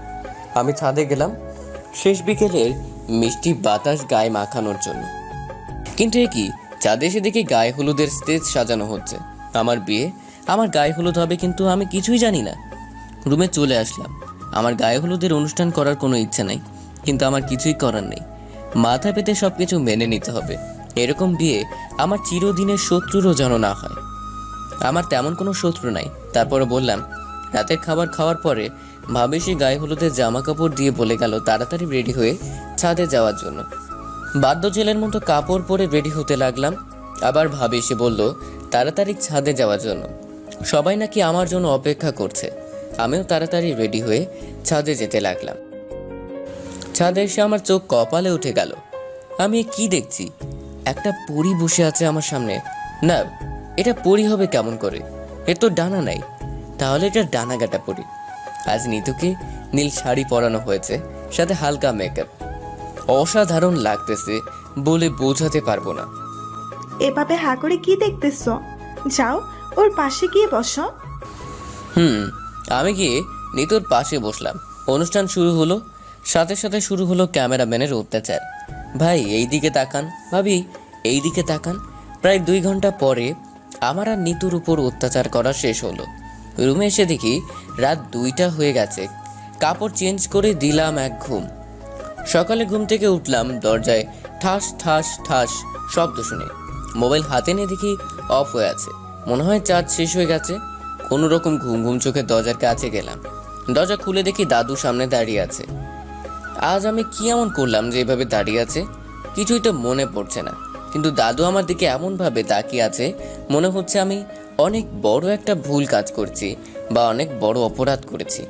আমি ছাদে গেলাম শেষ বিকেলের মিষ্টি বাতাস গায়ে মাখানোর জন্য। কিন্তু এ কি, ছাদে এসে দেখি গায়ে হলুদের স্টেজ সাজানো হচ্ছে। আমার বিয়ে, আমার গায়ে হলুদ হবে, কিন্তু আমি কিছুই জানি না। রুমে চলে আসলাম। আমার গায়ে হলুদের অনুষ্ঠান করার কোনো ইচ্ছে নাই, কিন্তু আমার কিছুই করার নেই। মাথা পেতে সব কিছু মেনে নিতে হবে। এরকম বিয়ে আমার চিরদিনের শত্রুরও যেন না হয়। আমার তেমন কোনো শত্রু নাই। তারপরে বললাম, রাতের খাবার খাওয়ার পরে ভাবে সে গায়ে হলুদের জামা কাপড় দিয়ে বলে গেল তাড়াতাড়ি রেডি হয়ে ছাদে যাওয়ার জন্য। বাদ্য ছেলের মতো কাপড় পরে রেডি হতে লাগলাম। আবার ভাবে সে বলল তাড়াতাড়ি ছাদে যাওয়ার জন্য। সবাই নাকি আমার জন্য অপেক্ষা করছে। আমিও তাড়াতাড়ি রেডি হয়ে ছাদে যেতে লাগলাম। ছাদে এসে আমার চোখ কপালে উঠে গেল। আমি কি দেখছি? একটা পরী বসে আছে আমার সামনে। না, এটা পরী হবে কেমন করে? এর তো ডানা নাই, তাহলে এটা ডানা কাটা পরী। আজ নিতুকে নীল শাড়ি পরানো হয়েছে, সাথে হালকা মেকআপ। অসাধারণ লাগতেছে বলে বোঝাতে পারবো না। এভাবে হা করে কি দেখতেছ? যাও ওর পাশে গিয়ে বসো। আমি গিয়ে নিতুর পাশে বসলাম। অনুষ্ঠান শুরু হলো, সাথে সাথে শুরু হলো ক্যামেরাম্যানের অত্যাচার। ভাই এই দিকে তাকান, ভাবি এই দিকে তাকান। প্রায় 2 ঘন্টা পরে আমার আর নিতুর উপর অত্যাচার করা শেষ হলো। রুমে এসে দেখি রাত 2টা হয়ে গেছে। কাপড় চেঞ্জ করে দিলাম এক ঘুম। সকালে ঘুম থেকে উঠলাম, দরজায় ঠাস ঠাস ঠাস শব্দ শুনে মোবাইল হাতে নিয়ে দেখি অফ হয়ে আছে। মনে হয় চার্জ শেষ হয়ে গেছে। কোনো রকম ঘুম ঘুম চোখে দরজার কাছে গেলাম। দরজা খুলে দেখি দাদু সামনে দাঁড়িয়ে আছে। আজ আমি কি এমন করলাম যে এভাবে দাঁড়িয়ে আছে? কিছুই তো মনে পড়ছে না, কিন্তু দাদু আমার দিকে এমনভাবে তাকিয়ে আছে মনে হচ্ছে আমি অনেক বড় একটা ভুল কাজ করছি বা অনেক বড় অপরাধ করেছি।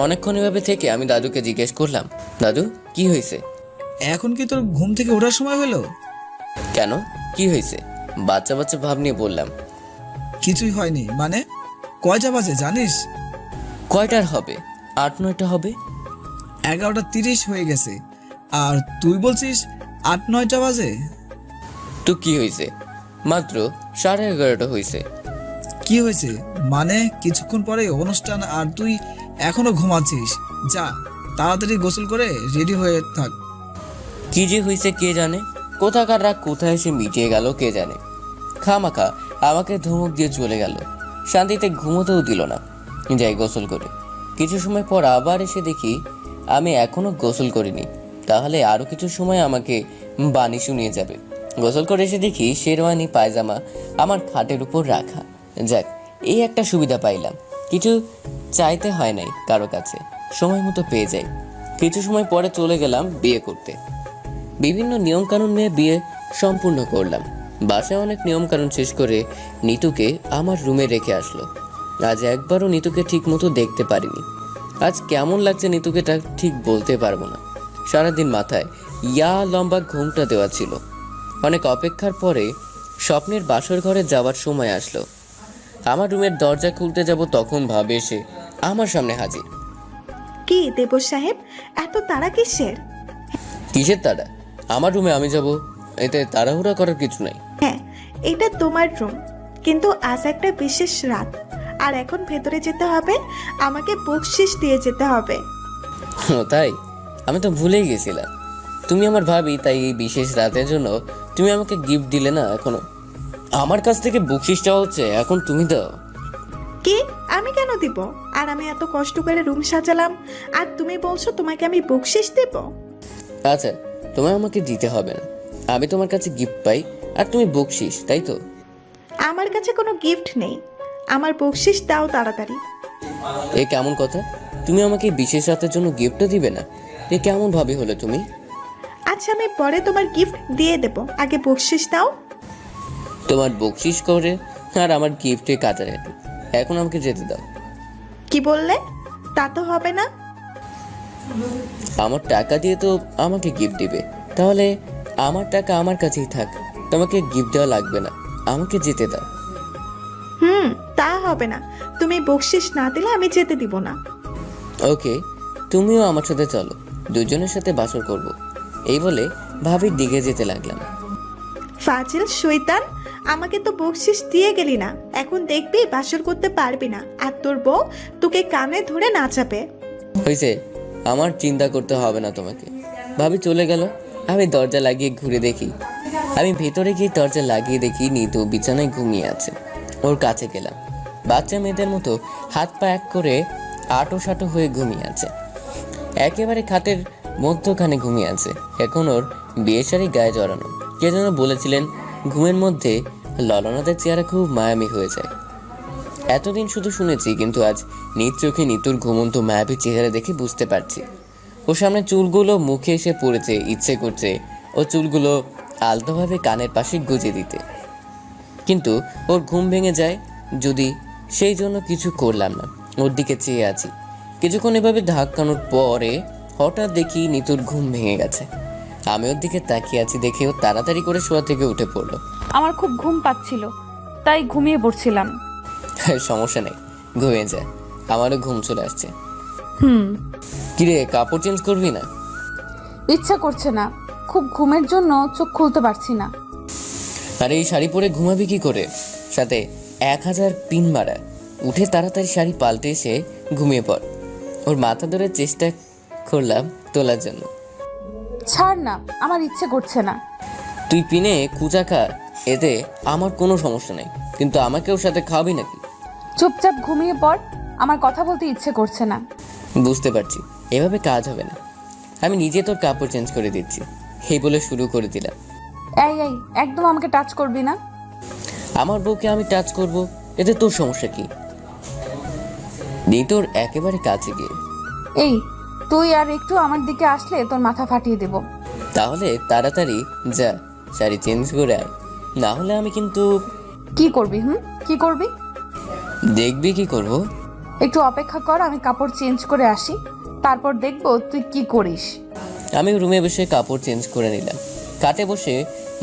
অনেকক্ষণ এভাবে থেকে আমি দাদুকে জিজ্ঞেস করলাম, দাদু কি হয়েছে? এখন কি তোর ঘুম থেকে ওঠার সময় হলো? কেন, কি হয়েছে? বাচ্চা বাচ্চা ভাব নিয়ে বললাম। কিছুই হয়নি। মানে কয়টা বাজে জানিস? কয়টার হবে? 8-9টা হবে। 11:30 হয়ে গেছে, আর তুই বলছিস 8-9টা বাজে? তো কি হয়েছে? মাত্র 11:30 হয়েছে। কি হয়েছে মানে? কিছুক্ষণ পরে অনুষ্ঠান আর তুই এখনো ঘুমাচ্ছিস। যা তাড়াতাড়ি গোসল করে রেডি হয়ে থাক। কি যে হয়েছে কে জানে, কোথাকার রাগ কোথায় এসে মিটিয়ে গেল কে জানে। খামাখা আমাকে ধমক দিয়ে চলে গেল, শান্তিতে ঘুমোতেও দিল না। যাই গোসল করে। কিছু সময় পর আবার এসে দেখি আমি এখনো গোসল করিনি, তাহলে আরো কিছু সময় আমাকে বাণী শুনিয়ে যাবে। গোসল করে এসে দেখি শেরওয়ানি পায়জামা আমার খাটের উপর রাখা। যাক, এই একটা সুবিধা পাইলাম, কিছু চাইতে হয় নাই কারো কাছে, সময় মতো পেয়ে যাই। কিছু সময় পরে চলে গেলাম বিয়ে করতে। বিভিন্ন নিয়মকানুন নিয়ে বিয়ে সম্পূর্ণ করলাম। বাসায় অনেক নিয়মকানুন শেষ করে নিতুকে আমার রুমে রেখে আসলো। আজ একবারও নিতুকে ঠিক মতো দেখতে পারিনি। আজ কেমন লাগছে নিতুকে তা ঠিক বলতে পারবো না। সারাদিন মাথায় লম্বা ঘুমটা দেওয়া ছিল। অনেক অপেক্ষার পরে স্বপ্নের বাসর ঘরে যাওয়ার সময় আসলো। আমার রুমের দরজা খুলতে যাব তখন ভাবে এসে আমার সামনে হাজির। কি দেব সাহেব, এত তাড়া কিসের? কিসের তাড়া? আমার রুমে আমি যাব, এতে তাড়াহুড়া করার কিছু নাই। হ্যাঁ, এটা তোমার রুম, কিন্তু আজ একটা বিশেষ রাত, আর এখন ভেতরে যেতে হবে। আমাকে বকশিশ দিয়ে যেতে হবে। তাই? আমি তো ভুলেই গেছিলাম তুমি আমার ভাবি, তাই এই বিশেষ রাতের জন্য তুমি আমাকে গিফট দিলে না। এখনো আমার কাছ থেকে বকশিশ চাওয়া হচ্ছে, এখন তুমি দাও। কি? আমি কেন দিব? আর আমি এত কষ্ট করে রুম সাজালাম, আর তুমি বলছো তোমাকে আমি বকশিশ দেব? আচ্ছা, তোমায় আমাকে দিতে হবে না, আমি তোমার কাছে গিফট পাই আর তুমি বকশিস, তাই তো? আমার কাছে কোনো গিফট নেই, আমার বকশিস দাও তাড়াতাড়ি। এ কেমন কথা? তুমি আমাকে বিশেষ রাতের জন্য গিফটও দিবে না? এ কেমন ভাবে হলো তুমি? আচ্ছা আমি পরে তোমার গিফট দিয়ে দেব, আগে বকশিস দাও। তোমার বকশিস করে আর আমার গিফটে কাটাকাটি, এখন আমাকে যেতে দাও। কি বললে? তা তো হবে না। আমার টাকা দিয়ে তো আমাকে গিফট দিবে, তাহলে আমার টাকা আমার কাছেই থাক, তোমাকে গিফট দেওয়া লাগবে না, আমাকে যেতে দাও। তা হবে না, তুমি বকশিস না দিলে আমি যেতে দিব না। ওকে, তুমিও আমার সাথে চলো, দুজনের সাথে বাসর করব। এই বলে ভাবির দিকে যেতে লাগলাম। ফাজিল শয়তান, আমাকে তো বকশিস দিয়ে গেলি না, এখন দেখবি বাসর করতে পারবি না, আর তোর বউ তোকে কানে ধরে নাচাবে। হয়েছে, আমার চিন্তা করতে হবে না তোমাকে। ভাবি চলে গেল, আমি দরজা লাগিয়ে ঘুরে দেখি, আমি ভেতরে গিয়ে দরজা লাগিয়ে দেখি নিতু বিছানায় ঘুমিয়ে আছে। ওর কাছে গেলাম, বাচ্চা মেয়েদের মতো হাত পা এক করে আটো সাটো হয়ে ঘুমিয়ে আছে, একেবারে খাটের মধ্যখানে ঘুমিয়ে আছে। এখন ওর বিয়ে শাড়ি গায়ে জড়ানো। কে যেন বলেছিলেন ঘুমের মধ্যে ললনাদের চেহারা খুব মায়াবী হয়ে যায়। এতদিন শুধু শুনেছি, কিন্তু আজ নিজ চোখে নিতুর ঘুমন্ত মায়াবী চেহারা দেখে বুঝতে পারছি। ওর সামনে চুলগুলো মুখে এসে পড়েছে, ইচ্ছে করছে ও চুলগুলো আলতোভাবে কানের পাশে গুজে দিতে, কিন্তু ওর ঘুম ভেঙে যায় যদি, সেই জন্য কিছু করলাম না। ওর দিকে চেয়ে আছি কিছুক্ষণ। এভাবে ধাক্কানোর পরে হঠাৎ দেখি নিতুর ঘুম ভেঙে গেছে। আমি ওর দিকে তাকিয়ে আছি দেখে ও তাড়াতাড়ি করে শোয়া থেকে উঠে পড়লো। আমার খুব ঘুম পাচ্ছিল, তাই ঘুমিয়ে পড়ছিলাম। সমস্যা নেই, ঘুমিয়ে যায়, আমারও ঘুম চলে আসছে। হুম, কিরে, কাপড় চেঞ্জ করবি না? ইচ্ছা করছে না, খুব ঘুমের জন্য চোখ খুলতে পারছি না। আরে এই শাড়ি পরে ঘুমাবি কি করে? সাথে 1000 পিন মারা। উঠে তাড়াতাড়ি শাড়ি পাল্টে এসে ঘুমিয়ে পড়। ওর মাথা ধরে চেষ্টা করলাম তোলার জন্য। ছাড় না, আমার ইচ্ছে করছে না। তুই পিনে কুচা খা, এতে আমার কোনো সমস্যা নেই, কিন্তু আমাকে ওর সাথে খাওয়াবি নাকি? চুপচাপ ঘুমিয়ে পড়, আমার কথা বলতে ইচ্ছে করছে না। বুঝতে পারছি, এভাবে কাজ হবে না, আমি নিজে তোর কাপড় চেঞ্জ করে দিচ্ছি, এই বলে শুরু করে দিলাম। এই এই, একদম আমাকে টাচ করবি না। আমার বউকে আমি টাচ করব, এতে তোর সমস্যা কি? তোর একেবারে কাছে গিয়ে, এই, তুই আর একটু আমার দিকে আসলে তোর মাথা ফাটিয়ে দেব। তাহলে তাড়াতাড়ি যা, শাড়ি চেঞ্জ করে আয়, না হলে আমি কিন্তু। কি করবি? কি করবি? দেখবি কি করব। একটু অপেক্ষা কর, আমি কাপড় চেঞ্জ করে আসি, তারপর দেখবো তুই কি করিস। আমি রুমে বসে কাপড় চেঞ্জ করে নিলাম, কাটে বসে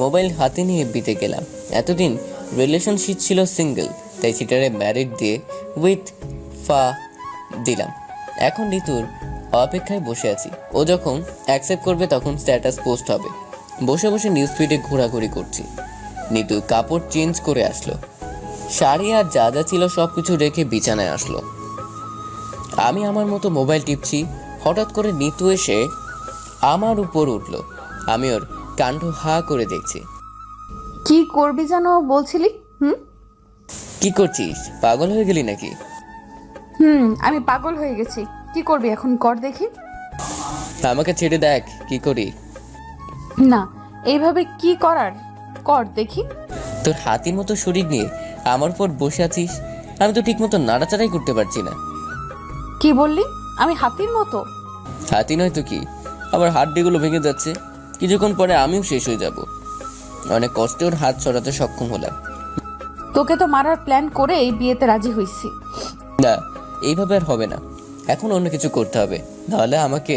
মোবাইল হাতে নিয়ে বিতে গেলাম। এতদিন রিলেশনশিপ ছিল সিঙ্গেল, তাই সেটারে ম্যারিড দিয়ে উইথ ফা দিলাম। এখন ঋতুর অপেক্ষায় বসে আছি, ও যখন অ্যাকসেপ্ট করবে তখন স্ট্যাটাস পোস্ট হবে। বসে বসে নিউজ ফিডে ঘোরাঘুরি করছি। নিতু কাপড় চেঞ্জ করে আসলো, শাড়ি আর যা যা ছিল সব কিছু রেখে বিছানায় আসলো। আমি আমার মতো মোবাইল টিপছি, হঠাৎ করে নিতু এসে আমার উপর উঠলো। আমি ওর কাণ্ড হা করে দেখছি। কি করবি যেন বলছিলি? কি করছিস? পাগল হয়ে গেলি নাকি? আমি পাগল হয়ে গেছি। কি করবি এখন, কর দেখি। আমাকে ছেড়ে দেখ কি করি। না, এইভাবে কি করার, কর দেখি। তোর হাতির মতো শরীর নিয়ে আমার উপর বসে আছিস, আমি তো ঠিক মতো নাড়াচাড়াই করতে পারছি না। কি বললি? আমি হাতির মতো? হাতি নয় তো কি, আবার হাড্ডিগুলো ভেঙে যাচ্ছে, কিছুক্ষণ পরে আমিও শেষ হয়ে যাব। অনেক কষ্টে ওর হাত সরাতে সক্ষম হলাম। তোকে তো মারার প্ল্যান করে এই বিয়েতে রাজি হইছি। না, এইভাবে আর হবে না, এখন অন্য কিছু করতে হবে, নাহলে আমাকে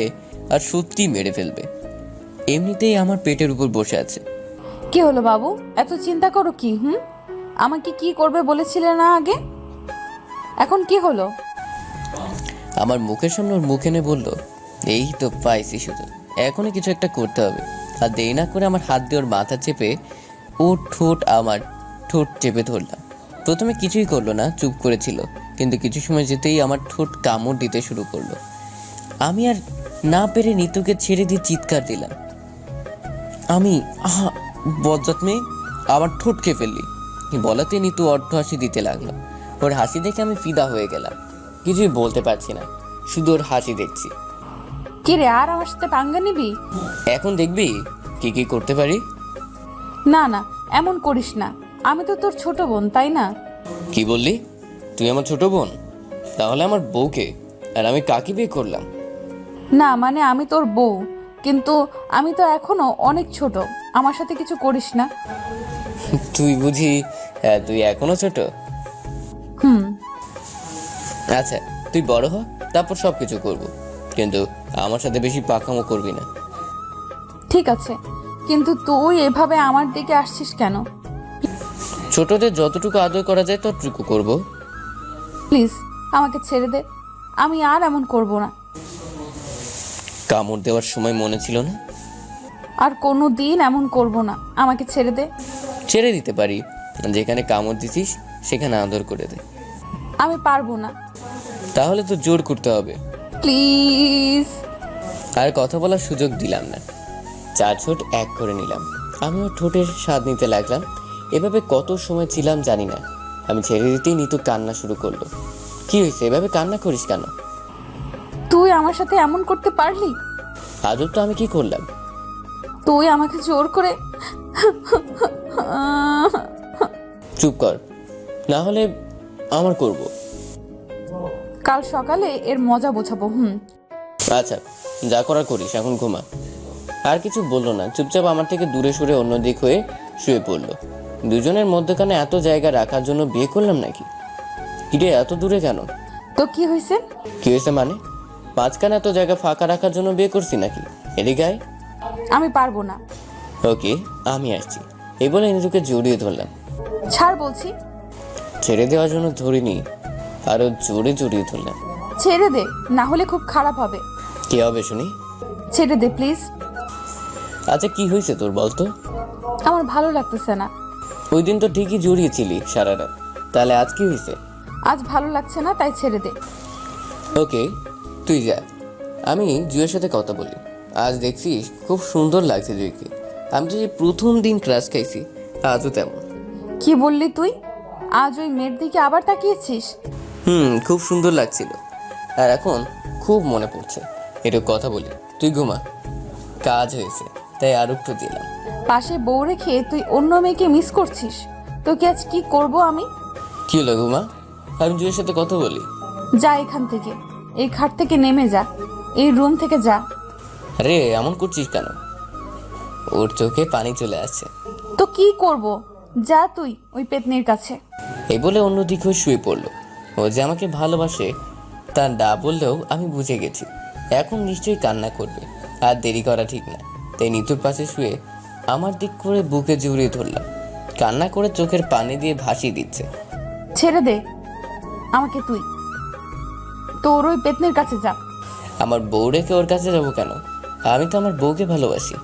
আর সত্যি মেরে ফেলবে। এমনিতেই আমার পেটের উপর বসে আছে। কি হলো বাবু, এত চিন্তা করো কি? আমাকে কি করবে বলেছিলে না আগে, এখন কি হলো? আমার মুখের সামনে ওর মুখ এনে বললো, এই তো পাইছি শুধু, এখনই কিছু একটা করতে হবে। আর দেরি না করে আমার হাত দিয়ে ওর মাথা চেপে ওর ঠোঁট আমার ঠোঁট চেপে ধরলাম। প্রথমে কিছুই করলো না, চুপ করেছিল, কিন্তু কিছু সময় যেতেই আমার ঠোঁট কামড় দিতে শুরু করলো। আমি আর না পেরে নিতুকে ছেড়ে দিয়ে চিৎকার দিলাম, আমি বজ্জাত মেয়ে, আমার ঠোঁট খেয়ে ফেললি। বলাতে নিতু অর্ধ হাসি দিতে লাগলো। ওর হাসি দেখে আমি ফিদা হয়ে গেলাম, কিছুই বলতে পারছি না, শুধু ওর হাসি দেখছি। কি রে, আর আমার সাথে পাঙ্গা নিবি? এখন দেখবি কি কি করতে পারি। না না, এমন করিস না। আমি তো তোর ছোট বোন, তাই না? কি বললি? তুই আমার ছোট বোন? তাহলে আমার বউকে আর আমি কাকে বিয়ে করলাম? না মানে আমি তোর বউ, কিন্তু আমি তো এখনো অনেক ছোট। আমার সাথে কিছু করিস না। তুই বুঝি তুই এখনো ছোট? হুম। আচ্ছা, তুই বড় হ, তারপর সব কিছু করবো, কিন্তু আমার সাথে বেশি পাকামো করবি না। ঠিক আছে, কিন্তু তুই এভাবে আমার দিকে আসছিস কেন? ছোটদের যতটুকু আদর করা যায় ততটুকু করব। প্লিজ আমাকে ছেড়ে দে, আমি আর এমন করব না। কামড় দেওয়ার সময় মনে ছিল না? আর কোনো দিন এমন করব না, আমাকে ছেড়ে দে। ছেড়ে দিতে পারি, যেখানে কামড় দিছিস সেখানে আদর করে দে। আমি পারবো না। তাহলে তো জোর করতে হবে। প্লিজ। আর কথা বলার সুযোগ দিলাম না, 4 ঠোঁট এক করে নিলাম। আমিও ঠোঁটের স্বাদ নিতে লাগলাম। এভাবে কত সময় ছিলাম জানি না। আমি ছেড়ে দিতেই নিতু কান্না শুরু করলো। কি হয়েছে, এভাবে কান্না করিস কেন? তুই আমার সাথে এমন করতে পারলি? আদর তো আমি কি করলাম? তুই আমাকে জোর করে। চুপ কর, না হলে আমার করব। কাল সকালে এর মজা বোঝাবো। আচ্ছা, যা করার করিস, এখন ঘুমা। আর কিছু বললো না, চুপচাপ আমার থেকে দূরে সরে অন্যদিক হয়ে শুয়ে পড়লো। দুজনের মধ্যখানে এত জায়গা রাখার জন্য বিয়ে করলাম নাকি? কিরে, এত দূরে কেন? তো কি হয়েছে? কি হয়েছে মানে? মাঝখানে এত জায়গা ফাঁকা রাখার জন্য বিয়ে করছি নাকি? এদিকে আয়। আমি পারবো না। ওকে, আমি আসছি, এই বলে নিজেকে জড়িয়ে ধরলাম। ছাড় বলছি। ছেড়ে দেওয়ার জন্য ধরিনি, আরো জোরে জড়িয়ে ধরলাম। ছেড়ে দে, না হলে খুব খারাপ হবে। কি হবে শুনি? ছেড়ে দে প্লিজ। আচ্ছা, কি হয়েছে তোর বলতো? আমার ভালো লাগতেছে না। ওই দিন তো ঠিকই জড়িয়েছিলি সারা রাত, তাহলে আজ কি হয়েছে? আজ ভালো লাগছে না, তাই ছেড়ে দে। ওকে, তুই যা, আমি জুয়ের সাথে কথা বলি। আজ দেখছিস খুব সুন্দর লাগছে জুইকে। আমি তো যে প্রথম দিন ক্রাশ খাইছি, আজও তেমন। কি বললি তুই? আজ ওই মেয়ের দিকে আবার তাকিয়েছিস? খুব সুন্দর লাগছিল, আর এখন খুব মনে পড়ছে। একটু কথা বলি, তুই ঘুমা। কাজ হয়েছে তাই আর একটু দিলাম। পাশে বউ রেখে তুই অন্য মেয়েকে মিস করছিস? তোকে আজ কি করব আমি? কি হলো ঘুমা, আমি জুয়ের সাথে কথা বলি। যা এখান থেকে, এই খাট থেকে নেমে যা, এই রুম থেকে যা। আরে এমন করছিস কেন? ওর চোখে পানি চলে আসছে। তো কি করব? যা তুই ওই পেতনির কাছে। এই বলে অন্যদিকে হয়ে শুয়ে পড়লো। ও যে আমাকে ভালোবাসে তা না বললেও আমি বুঝে গেছি। এখন নিশ্চয়ই কান্না করবে, আর দেরি করা ঠিক না। তাই নিতুর পাশে শুয়ে আমার দিক করে বুকে জড়িয়ে ধরলাম। কান্না করে চোখের পানি দিয়ে ভাসিয়ে দিচ্ছে। ছেড়ে দে আমাকে তুই, তোর ওই পেতনির কাছে যা। আমার বউ রেখে ওর কাছে যাবো কেন? আমি তো আমার বউকে ভালোবাসি।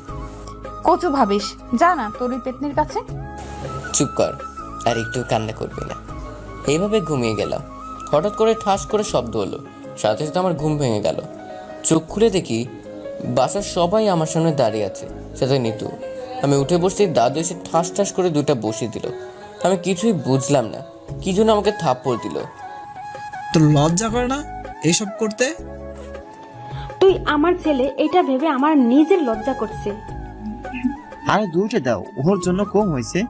কচু ভাবিস, যা না তোর ওই পেতনির কাছে। চুপ কর, আর একটু কান্না করবি না। এইভাবে ঘুমিয়ে গেলাম। হঠাৎ করে ঠাস করে শব্দ হলো, সাথে সাথে আমার ঘুম ভেঙে গেল। চোখ খুলে দেখি বাসার সবাই আমার সামনে দাঁড়িয়ে আছে, সাথে নিতু। আমি উঠে বসতেই দাদু এসে ঠাস ঠাস করে দুইটা বসিয়ে দিল। আমি কিছুই বুঝলাম না, কি জন্য আমাকে থাপ্পড় দিল। তোর লজ্জা করে না এইসব করতে? তুই আমার ছেলে, এটা ভেবে আমার নিজের লজ্জা করছে। আরে দুইটা দাও, ওর জন্য কম হয়েছে।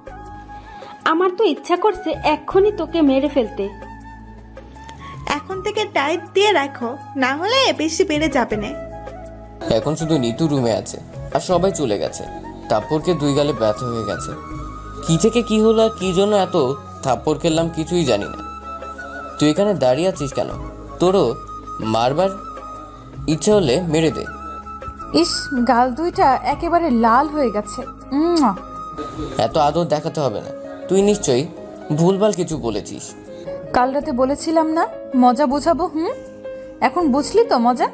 আমার তো ইচ্ছা করছে এক্ষুনি তোকে মেরে ফেলতে। এখন থেকে টাইট দিয়ে রাখো, না হলে বেশি বেড়ে যাবে না। এখন শুধু নিতু রুমে আছে, আর সবাই চলে গেছে। থাপ্পড়কে 2 গালে ব্যথা হয়ে গেছে। কি থেকে কি হলো আর কি জন্য এত থাপ্পড় খেললাম কিছুই জানি না। তুই এখানে দাঁড়িয়ে আছিস কেন? তোরও মারবার ইচ্ছে হলে মেরে দে। ইস, গাল দুইটা একেবারে লাল হয়ে গেছে। এত আদর দেখাতে হবে না, তুই নিশ্চয়ই ভুলভাল কিছু বলেছিস। কাল রাতে বলেছিলাম না মজা বোঝাবো? এখন বুঝলি তো মজা?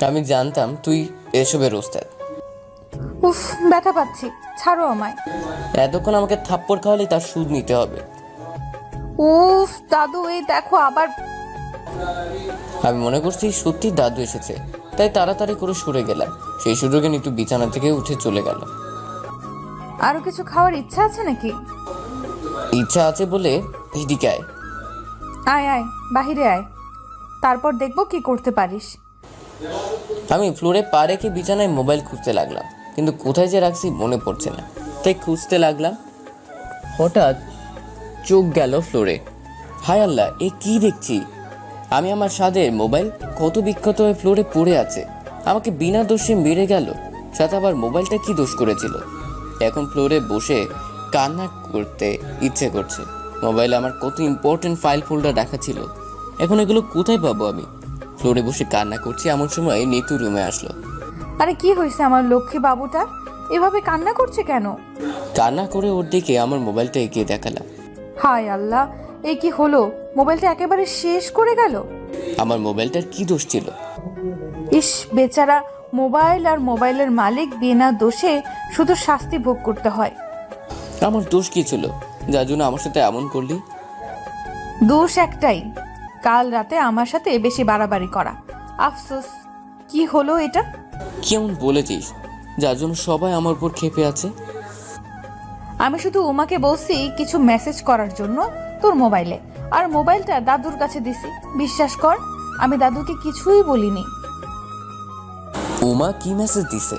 আমি জানতাম তুই এসবের ওস্তাদ। উফ, ব্যথা পাচ্ছি, ছাড়ো আমায়। এতক্ষণ আমাকে থাপ্পড় খাওয়ালে তার সুদ নিতে হবে। উফ দাদু, এই দেখো আবার। আমি মনে করছি সত্যি দাদু এসেছে, তাই তাড়াতাড়ি করে সরে গেলাম। সেই সুযোগে নিতু বিছানা থেকে উঠে চলে গেল। আরো কিছু খাওয়ার ইচ্ছা আছে নাকি? ইচ্ছা আছে বলে এদিকে আয়। আয় আয়, বাহিরে আয়, তারপর দেখবো কি করতে পারিস। আমি ফ্লোরে পা রেখে বিছানায় মোবাইল খুঁজতে লাগলাম, কিন্তু কোথায় যে রাখছি মনে পড়ছে না, তাই খুঁজতে লাগলাম। হঠাৎ চোখ গেল ফ্লোরে। হায় আল্লাহ, এ কি দেখছি আমি? আমার সাদের মোবাইল কত বিখ্যাত হয়ে ফ্লোরে পড়ে আছে, আমাকে বিনা দোষে মেরে গেল। সাথে আবার মোবাইলটা কি দোষ করেছিল? এখন ফ্লোরে বসে কান্না করতে ইচ্ছে করছে। মোবাইলে আমার কত ইম্পর্টেন্ট ফাইল ফোল্ডার রাখা ছিল, এখন এগুলো কোথায় পাবো আমি? ফ্লোরে বসে কান্না করছি, এমন সময় নিতু রুমে আসলো। আরে কি হয়েছে আমার লক্ষ্মী বাবুটা? এভাবে কান্না করছে কেন? কান্না করে ওর দিকে আমার মোবাইলটা এগিয়ে দেখালাম। হায় আল্লাহ, এই কি হলো? মোবাইলটা একেবারে শেষ করে গেল। আমার মোবাইলটার কি দোষ ছিল? ইস বেচারা, মোবাইল আর মোবাইলের মালিক বিনা দোষে শুধু শাস্তি ভোগ করতে হয়। আমার দোষ কি ছিল যার জন্য আমার সাথে এমন করলি? দোষ একটাই, কাল রাতে আমার সাথে বেশি বাড়াবাড়ি করা। আফসোস। কি হলো এটা? কেমন বলেছিস যার জন্য সবাই আমার উপর ক্ষেপে আছে? আমি শুধু উমাকে বলছি কিছু মেসেজ করার জন্য তোর মোবাইলে, আর মোবাইলটা দাদুর কাছে দিছি। বিশ্বাস কর, আমি দাদুকে কিছুই বলিনি। উমা কি মেসেজ দিছে?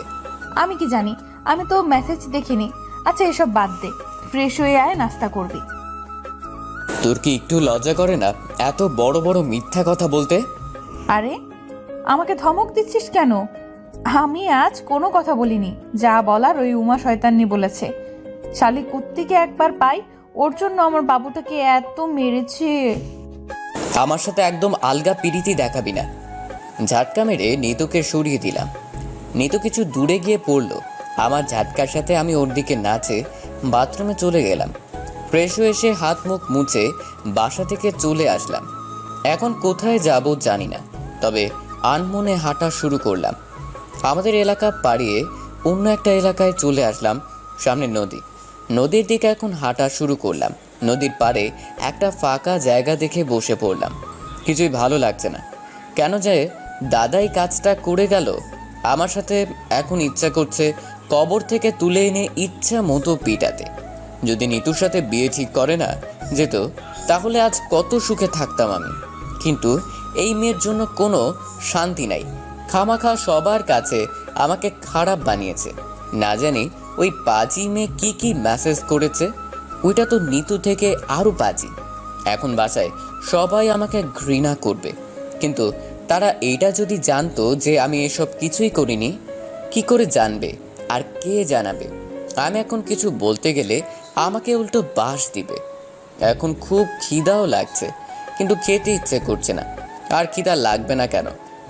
আমি কি জানি, আমি তো মেসেজ দেখিনি। আচ্ছা এসব বাদ দে, ফ্রেশ হয়ে আয়, নাস্তা করবি। তোর কি একটু লজ্জা করে না এত বড় বড় মিথ্যা কথা বলতে? আরে আমাকে ধমক দিচ্ছিস কেন? আমি আজ কোনো কথা বলিনি, যা বলার ওই উমা শয়তান্নি বলেছে। শালি কুত্তিকে একবার পাই, ওর জন্য আমার বাবুটাকে এত মেরেছে। আমার সাথে একদম আলগা পিরিতি দেখাবি না। ঝাটকা মেরে নিতুকে সরিয়ে দিলাম। নিতু কিছু দূরে গিয়ে পড়লো। আমার ঝাটকার সাথে আমি ওর দিকে নাচে বাথরুমে চলে গেলাম। ফ্রেশ হয়ে এসে হাত মুখ মুছে বাসা থেকে চলে আসলাম। এখন কোথায় যাব জানি না, তবে আনমনে হাঁটা শুরু করলাম। আমাদের এলাকা পাড়িয়ে অন্য একটা এলাকায় চলে আসলাম। সামনে নদী, নদীর দিকে এখন হাঁটা শুরু করলাম। নদীর পাড়ে একটা ফাঁকা জায়গা দেখে বসে পড়লাম। কিছুই ভালো লাগছে না, কেন যে দাদাই কাজটা করে গেল। আমার সাথে এখন ইচ্ছা করছে কবর থেকে তুলে এনে ইচ্ছা মতো পিটাতে। যদি নিতুর সাথে বিয়ে ঠিক করে না যেত তাহলে আজ কত সুখে থাকতাম আমি। কিন্তু এই মেয়ের জন্য কোনো শান্তি নাই, খামাখা সবার কাছে আমাকে খারাপ বানিয়েছে। না জানি ওই পাজি মেয়ে কি কি মেসেজ করেছে, ওইটা তো নিতু থেকে আরও পাজি। এখন বাসায় সবাই আমাকে ঘৃণা করবে, কিন্তু তারা এইটা যদি জানতো যে আমি এসব কিছুই করিনি, কি করে জানবে আর কে জানাবে? আমি এখন কিছু বলতে গেলে আমাকে উল্টো বাস দিবে। এখন খুব খিদাও লাগছে, কিন্তু খেতে ইচ্ছে করছে না। আর খিদা লাগবে না কেন?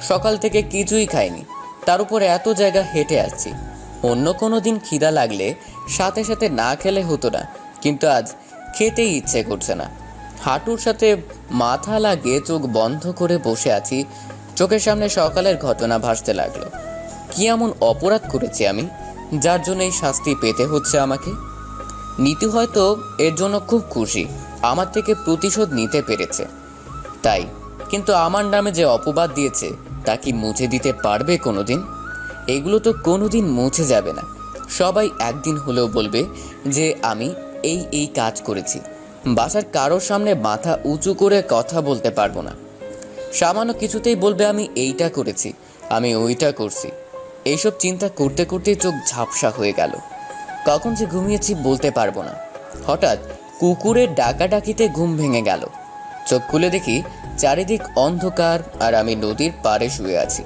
সকাল থেকে কিছুই খাইনি, তার উপর এত জায়গা হেঁটে আসছি। অন্য কোনো দিন খিদা লাগলে সাথে সাথে না খেলে হতো না, কিন্তু আজ খেতেই ইচ্ছে করছে না। হাঁটুর সাথে মাথা লাগিয়ে চোখ বন্ধ করে বসে আছি। চোখের সামনে সকালের ঘটনা ভাসতে লাগলো। কি এমন অপরাধ করেছি আমি যার জন্য এই শাস্তি পেতে হচ্ছে আমাকে? নীতু হয়তো এর জন্য খুব খুশি, আমার থেকে প্রতিশোধ নিতে পেরেছে তাই। কিন্তু আমার নামে যে অপবাদ দিয়েছে তা কি মুছে দিতে পারবে কোনোদিন? এগুলো তো কোনোদিন মুছে যাবে না। সবাই একদিন হলেও বলবে যে আমি এই কাজ করেছি। বাসার কারোর সামনে মাথা উঁচু করে কথা বলতে পারবো না। সামান্য কিছুতেই বলবে আমি এইটা করেছি, আমি ওইটা করছি। এইসব চিন্তা করতে করতে চোখ ঝাপসা হয়ে গেল। কখন যে ঘুমিয়েছি বলতে পারবো না। হঠাৎ কুকুরের ডাকাডাকিতে ঘুম ভেঙে গেল। চোখ খুলে দেখি চারিদিক অন্ধকার আর আমি নদীর পাড়ে শুয়ে আছি।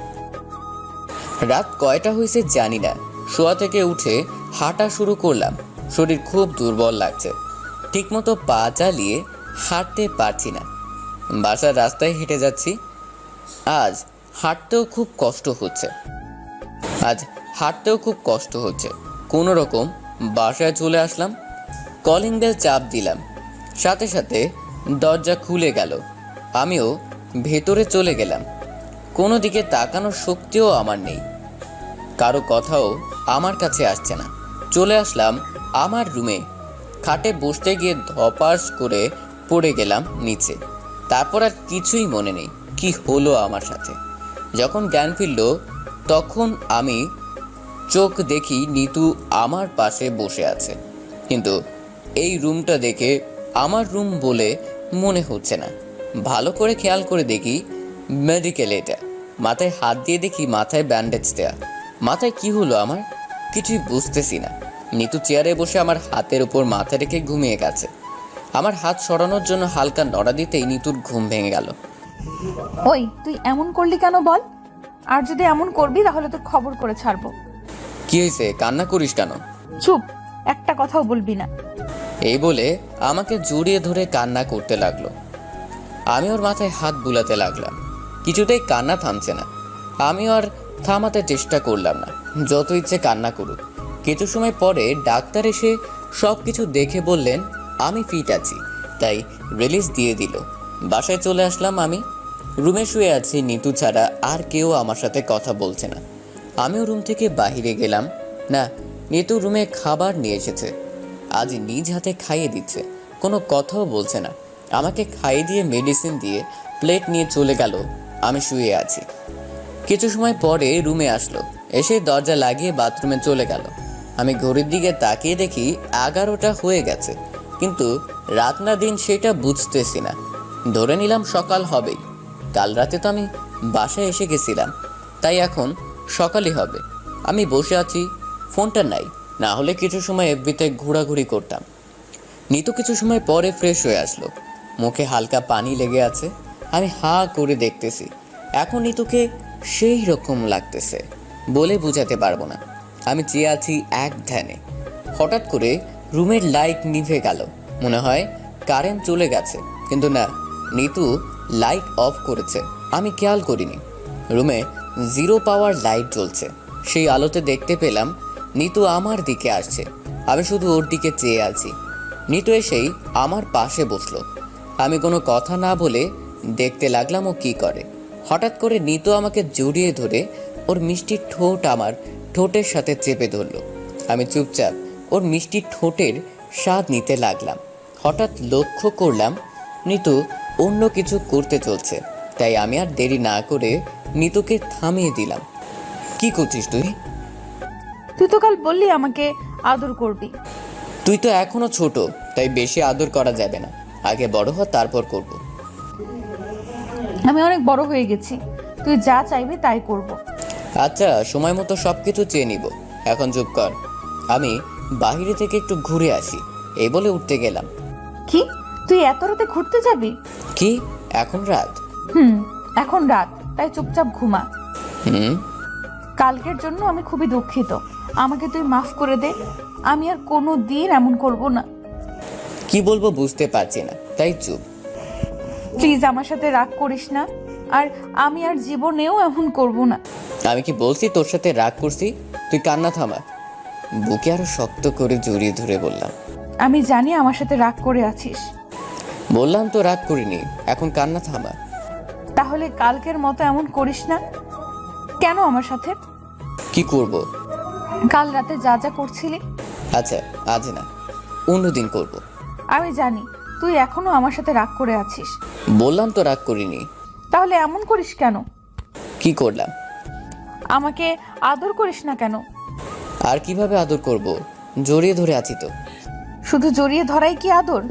রাত কয়টা হয়েছে জানি না। শোয়া থেকে উঠে হাঁটা শুরু করলাম। শরীর খুব দুর্বল লাগছে, ঠিকমতো পা চালিয়ে হাঁটতে পারছি না। বাসার রাস্তায় হেঁটে যাচ্ছি। আজ হাঁটতেও খুব কষ্ট হচ্ছে। কোনো রকম বাসায় চলে আসলাম। কলিং বেল চাপ দিলাম, সাথে সাথে দরজা খুলে গেল। আমিও ভেতরে চলে গেলাম। কোনো দিকে তাকানোর শক্তিও আমার নেই, কারো কথাও আমার কাছে আসছে না। চলে আসলাম আমার রুমে। খাটে বসতে গিয়ে ধপাস করে পড়ে গেলাম নিচে। তারপর আর কিছুই মনে নেই কি হলো আমার সাথে। যখন জ্ঞান ফিরল তখন আমি চোখ দেখি নিতু আমার পাশে বসে আছে, কিন্তু এই রুমটা দেখে আমার রুম বলে মনে হচ্ছে না। ভালো করে খেয়াল করে দেখি মেডিকেল এটা, মাথায় হাত দিয়ে দেখি মাথায় ব্যান্ডেজ দেয়া। মাথায় কি হলো আমার কিছুই বুঝতেছি না। নিতু চেয়ারে বসে আমার হাতের উপর মাথা রেখে ঘুমিয়ে গেছে। আমার হাত সরানোর জন্য হালকা নড়া দিতেই নিতুর ঘুম ভেঙে গেল। ওই তুই এমন করলি কেন বল? আর যদি এমন করবি তাহলে তোর খবর করে ছাড়বো। কি হয়েছে, কান্না করিস কেন? চুপ, একটা কথাও বলবি না। এই বলে আমাকে জড়িয়ে ধরে কান্না করতে লাগলো। আমি ওর মাথায় হাত বুলাতে লাগলাম। কিছুতেই কান্না থামছে না। আমি আর থামাতে চেষ্টা করলাম না, যত ইচ্ছে কান্না করুক। কিছু সময় পরে ডাক্তার এসে সব কিছু দেখে বললেন আমি ফিট আছি, তাই রিলিজ দিয়ে দিল। বাসায় চলে আসলাম। আমি রুমে শুয়ে আছি, নিতু ছাড়া আর কেউ আমার সাথে কথা বলছে না। আমিও রুম থেকে বাইরে গেলাম। না, নিতু রুমে খাবার নিয়ে এসেছে, আজ নিজ হাতে খাইয়ে দিচ্ছে, কোনো কথাও বলছে না। আমাকে খাইয়ে দিয়ে মেডিসিন দিয়ে প্লেট নিয়ে চলে গেল। আমি শুয়ে আছি। কিছু সময় পরে রুমে আসলো, এসে দরজা লাগিয়ে বাথরুমে চলে গেল। আমি ঘড়ির দিকে তাকিয়ে দেখি 11টা হয়ে গেছে, কিন্তু রাত না দিন সেটা বুঝতেছি না। ধরে নিলাম সকাল হবেই। কাল রাতে তো আমি বাসায় এসে গেছিলাম, তাই এখন সকালই হবে। আমি বসে আছি, ফোনটা নাই, না হলে কিছু সময় এফবিতে ঘোরাঘুরি করতাম। নিতু কিছু সময় পরে ফ্রেশ হয়ে আসলো, মুখে হালকা পানি লেগে আছে। আমি হা করে দেখতেছি। এখন নিতুকে সেই রকম লাগতেছে, বলে বোঝাতে পারবো না। আমি চেয়ে আছি এক ধ্যানে। হঠাৎ করে রুমের লাইট নিভে গেল, মনে হয় কারেন্ট চলে গেছে, কিন্তু না, নিতু লাইট অফ করেছে। আমি খেয়াল করিনি। রুমে 0 পাওয়ার লাইট জ্বলছে। সেই আলোতে দেখতে পেলাম নিতু আমার দিকে আসছে। আমি শুধু ওর দিকে চেয়ে আছি। নিতু এসেই আমার পাশে বসলো। আমি কোনো কথা না বলে দেখতে লাগলাম ও কি করে। হঠাৎ করে নিতু আমাকে জড়িয়ে ধরে ওর মিষ্টি ঠোঁট আমার ঠোঁটের সাথে চেপে ধরলো। আমি চুপচাপ ওর মিষ্টি ঠোঁটের স্বাদ নিতে লাগলাম। হঠাৎ লক্ষ্য করলাম নিতু অন্য কিছু করতে চলছে, তাই আমি আর দেরি না করে নিতুকে থামিয়ে দিলাম। কি করছিস তুই? তুই তো কাল বললি আমাকে আদর করবি। তুই তো এখনো ছোট, তাই বেশি আদর করা যাবে না। আগে বড় হ, তারপর করব। আমি অনেক বড় হয়ে গেছি, তুই যা চাইবি তাই করব। আচ্ছা, সময় মতো সব কিছু চেয়ে নিব। এখন চুপ কর, আমি বাইরে থেকে একটু ঘুরে আসি। এই বলে উঠতে গেলাম। কি, তুই এত রাতে ঘুরতে যাবি? কি, এখন রাত? এখন রাত, তাই চুপচাপ ঘুমা। কালকের জন্য আমি খুবই দুঃখিত, আমাকে তুই মাফ করে দে। আমি আর কোনো দিন এমন করব না। কি বলবো বুঝতে পারছি না, তাই চুপ। প্লিজ আমার সাথে রাগ করিস না, আর আমি আর জীবনেও এমন করব না। আমি কি বলছি তোর সাথে রাগ করছি? তুই কান্না থামা। বুকে আরো শক্ত করে জড়িয়ে ধরে বললাম। আমি জানি আমার সাথে রাগ করে আছিস। বললাম তো রাগ করিনি, এখন কান্না থামা। তাহলে কালকের মতো এমন করিস না কেন আমার সাথে? কি করব? কাল রাতে যা যা করছিলি। আচ্ছা, আজ না, অন্যদিন করব। আমি জানি তুই এখনো আমার সাথে রাগ করে আছিস। বললাম তো রাগ করিনি। তাহলে এমন করিস কেন? কি করলাম? আমাকে আদর করিস না কেন? আর কিভাবে আদর করব? জড়িয়ে ধরে আছি তো। শুধু জড়িয়ে ধরাই কি আদর?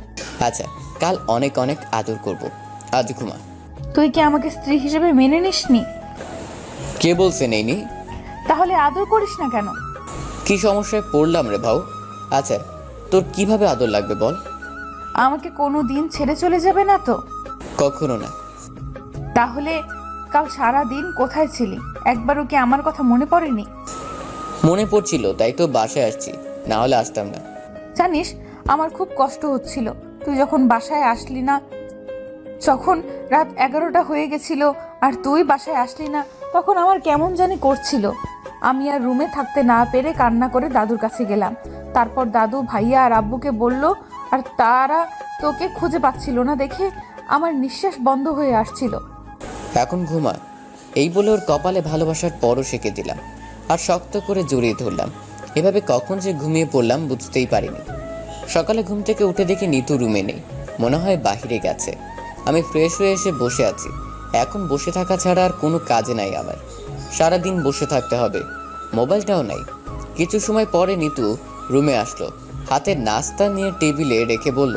আচ্ছা, কাল অনেক অনেক আদর করব। আজ ঘুমা। তুই কি আমাকে স্ত্রী হিসেবে মেনে নিসনি? কে বলছে নেইনি? তাহলে আদর করিস না কেন? কি সমস্যায় পড়লাম রে ভাও? আচ্ছা, তোর কিভাবে আদর লাগবে বল? আমাকে কোনো দিন ছেড়ে চলে যাবে না তো? কখনো না। তাহলে কাল সারা দিন কোথায় ছিলি? একবারও কি আমার কথা মনে পড়েনি? মনে পড়ছিল, তাই তো বাসায় আসছি, না হলে আসতাম না। জানিস, আমার খুব কষ্ট হচ্ছিল তুই যখন বাসায় আসলি না। যখন রাত 11টা হয়ে গেছিল আর তুই বাসায় আসলি না, তখন আমার কেমন জানি করছিল। আমি আর রুমে থাকতে না পেরে কান্না করে দাদুর কাছে গেলাম। তারপর দাদু ভাইয়া আর আব্বুকে বলল, আর তারা তোকে খুঁজে পাচ্ছিল না দেখে আমার নিঃশ্বাস বন্ধ হয়ে আসছিল। এখন ঘুমা, এই বলে ওর কপালে ভালোবাসার পরও সেঁকে দিলাম আর শক্ত করে জড়িয়ে ধরলাম। এভাবে কখন যে ঘুমিয়ে পড়লাম বুঝতেই পারিনি। সকালে ঘুম থেকে উঠে দেখি নিতু রুমে নেই, মনে হয় বাহিরে গেছে। আমি ফ্রেশ হয়ে এসে বসে আছি। এখন বসে থাকা ছাড়া আর কোনো কাজে নাই আমার। সারাদিন বসে থাকতে হবে, মোবাইলটাও নাই। কিছু সময় পরে নিতু রুমে আসলো, হাতে নাস্তা নিয়ে টেবিলে রেখে বলল,